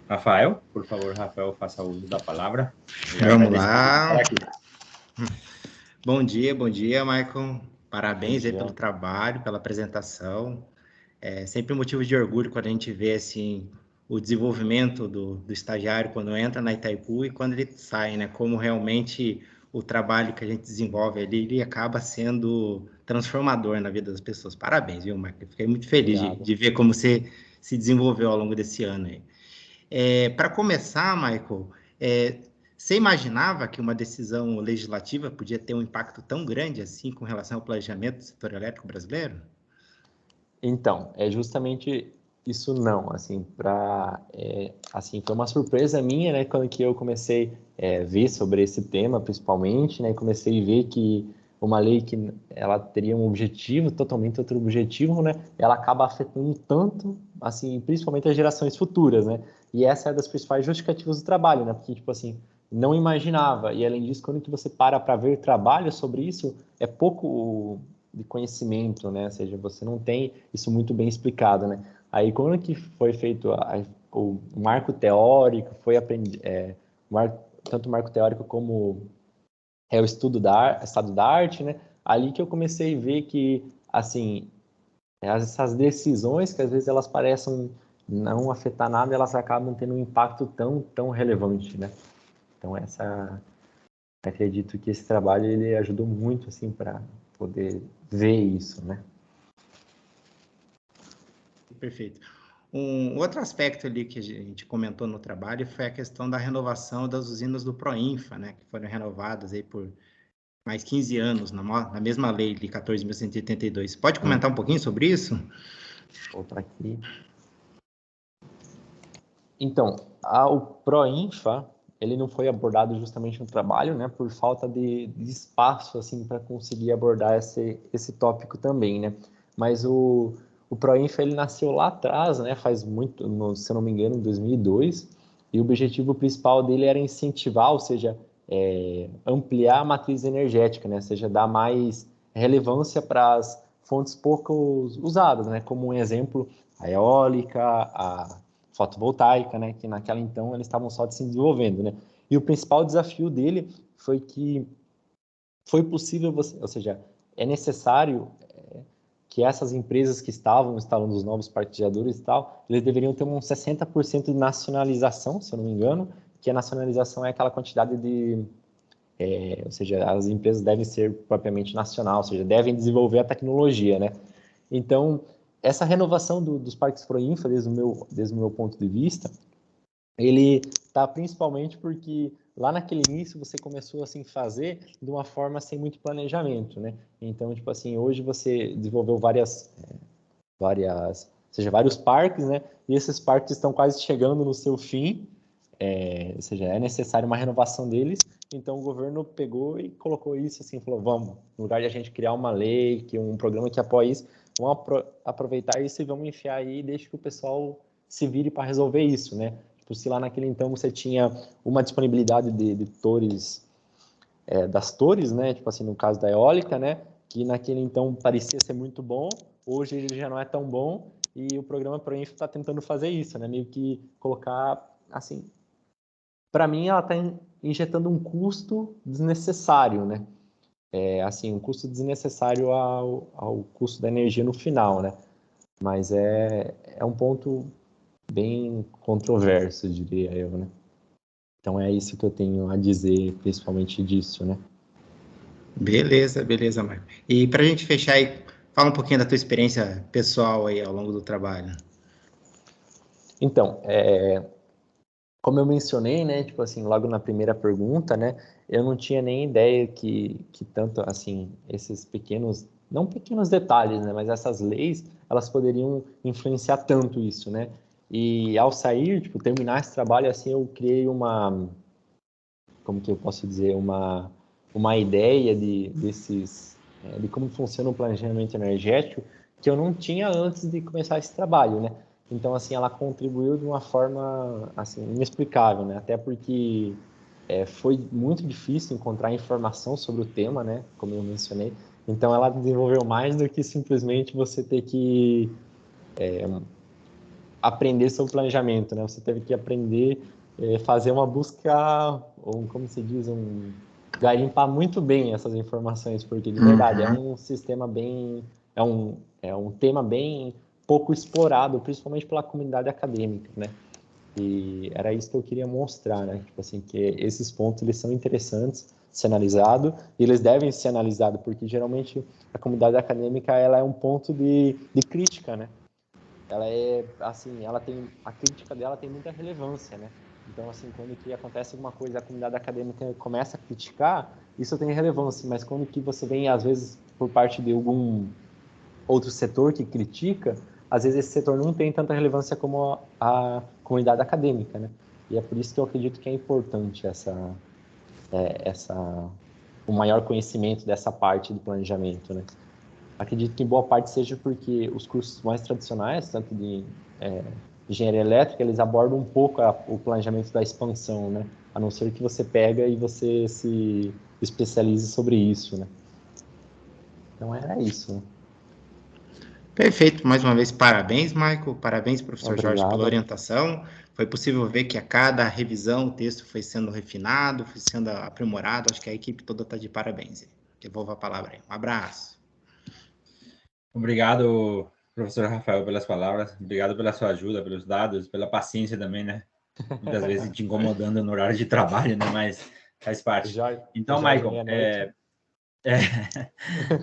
Rafael. Por favor, Rafael, faça uso da palavra. Vamos lá. Bom dia, Maicon. Parabéns aí pelo trabalho, pela apresentação. É sempre motivo de orgulho quando a gente vê assim, o desenvolvimento do estagiário quando entra na Itaipu e quando ele sai, né? Como realmente o trabalho que a gente desenvolve ali, ele acaba sendo transformador na vida das pessoas. Parabéns, viu, Maicon? Fiquei muito feliz de ver como você se desenvolveu ao longo desse ano aí. Para começar, Maicon, você imaginava que uma decisão legislativa podia ter um impacto tão grande assim com relação ao planejamento do setor elétrico brasileiro? Então, é justamente isso não, assim, foi uma surpresa minha, né, quando que eu comecei a ver sobre esse tema, principalmente, né, comecei a ver que uma lei que ela teria um objetivo, totalmente outro objetivo, né, ela acaba afetando tanto, assim, principalmente as gerações futuras, né, e essa é uma das principais justificativas do trabalho, né, porque, tipo assim, não imaginava, e além disso, quando que você para ver trabalho sobre isso, é pouco de conhecimento, né, ou seja, você não tem isso muito bem explicado, né. Aí, quando que foi feito o marco teórico, foi aprendido, tanto o marco teórico como o estado da arte, né? Ali que eu comecei a ver que, assim, essas decisões que às vezes elas parecem não afetar nada, elas acabam tendo um impacto tão relevante, né? Então, acredito que esse trabalho ele ajudou muito, assim, para poder ver isso, né? Perfeito. Um outro aspecto ali que a gente comentou no trabalho foi a questão da renovação das usinas do Proinfa, né, que foram renovadas aí por mais 15 anos na mesma lei de 14.182. Pode comentar um pouquinho sobre isso? Vou voltar aqui. Então, o Proinfa, ele não foi abordado justamente no trabalho, né, por falta de espaço, assim, para conseguir abordar esse tópico também, né, mas o Proinfa, ele nasceu lá atrás, né, faz muito, se eu não me engano, em 2002, e o objetivo principal dele era incentivar, ou seja, ampliar a matriz energética, né, ou seja, dar mais relevância para as fontes pouco usadas, né, como um exemplo, a eólica, a fotovoltaica, né, que naquela então eles estavam só se desenvolvendo, né, e o principal desafio dele foi que foi possível, ou seja, é necessário que essas empresas que estavam instalando os novos parques geradores e tal, eles deveriam ter um 60% de nacionalização, se eu não me engano, que a nacionalização é aquela quantidade de... ou seja, as empresas devem ser propriamente nacional, ou seja, devem desenvolver a tecnologia, né? Então, essa renovação dos parques Proinfa, desde o meu ponto de vista, ele está principalmente porque lá naquele início você começou assim fazer de uma forma sem muito planejamento, né? Então, tipo assim, hoje você desenvolveu vários parques, né? E esses parques estão quase chegando no seu fim, ou seja, é necessário uma renovação deles. Então, o governo pegou e colocou isso assim, falou, vamos, no lugar de a gente criar uma lei, um programa que apoie isso, vamos aproveitar isso e vamos enfiar aí e deixa que o pessoal se vire para resolver isso, né? Tipo, se lá naquele então você tinha uma disponibilidade de torres, das torres, né? Tipo assim, no caso da eólica, né? que naquele então parecia ser muito bom, hoje ele já não é tão bom, e o programa ProInfo está tentando fazer isso, né? Meio que colocar, assim, para mim ela está injetando um custo desnecessário, né? Assim, um custo desnecessário ao custo da energia no final, né? Mas é um ponto bem controverso, diria eu, né? Então é isso que eu tenho a dizer, principalmente disso, né? Beleza, Marco. E para a gente fechar aí, fala um pouquinho da tua experiência pessoal aí ao longo do trabalho. Então, como eu mencionei, né, tipo assim, logo na primeira pergunta, né, eu não tinha nem ideia que tanto, assim, esses pequenos, não pequenos detalhes, né, mas essas leis, elas poderiam influenciar tanto isso, né? E ao sair, tipo, terminar esse trabalho, assim, eu criei como que eu posso dizer, uma ideia de como funciona o planejamento energético que eu não tinha antes de começar esse trabalho, né? Então, assim, ela contribuiu de uma forma, assim, inexplicável, né? Até porque foi muito difícil encontrar informação sobre o tema, né? Como eu mencionei. Então, ela desenvolveu mais do que simplesmente você ter que aprender sobre planejamento, né? Você teve que aprender fazer uma busca, ou como se diz, garimpar muito bem essas informações, porque de verdade é um sistema bem, é um tema bem pouco explorado, principalmente pela comunidade acadêmica, né? E era isso que eu queria mostrar, né? Tipo assim, que esses pontos eles são interessantes ser analisado e eles devem ser analisados, porque geralmente a comunidade acadêmica ela é um ponto de crítica, né? Ela é assim, a crítica dela tem muita relevância, né? Então, assim, quando que acontece alguma coisa, a comunidade acadêmica começa a criticar, isso tem relevância, mas quando que você vem, às vezes, por parte de algum outro setor que critica, às vezes esse setor não tem tanta relevância como a comunidade acadêmica, né? E é por isso que eu acredito que é importante o maior conhecimento dessa parte do planejamento, né? Acredito que em boa parte seja porque os cursos mais tradicionais, tanto de engenharia elétrica, eles abordam um pouco o planejamento da expansão, né? A não ser que você pega e você se especialize sobre isso, né? Então era isso, né? Perfeito, mais uma vez, parabéns, Michael, parabéns, professor Jorge, pela Obrigado. orientação. Foi possível ver que a cada revisão o texto foi sendo refinado, foi sendo aprimorado. Acho que a equipe toda está de parabéns. Devolvo a palavra aí. Um abraço. Obrigado, professor Rafael, pelas palavras. Obrigado pela sua ajuda, pelos dados, pela paciência também, né? Muitas vezes te incomodando no horário de trabalho, né? Mas faz parte. Então, Michael,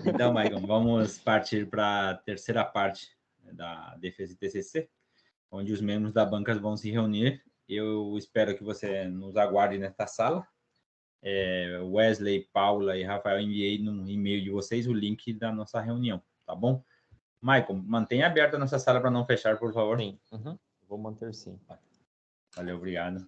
então, Michael, vamos partir para a terceira parte da defesa e TCC, onde os membros da banca vão se reunir. Eu espero que você nos aguarde nesta sala. Wesley, Paula e Rafael, enviei no e-mail de vocês o link da nossa reunião, tá bom? Michael, mantenha aberta a nossa sala para não fechar, por favor. Sim, vou manter sim. Valeu, obrigado.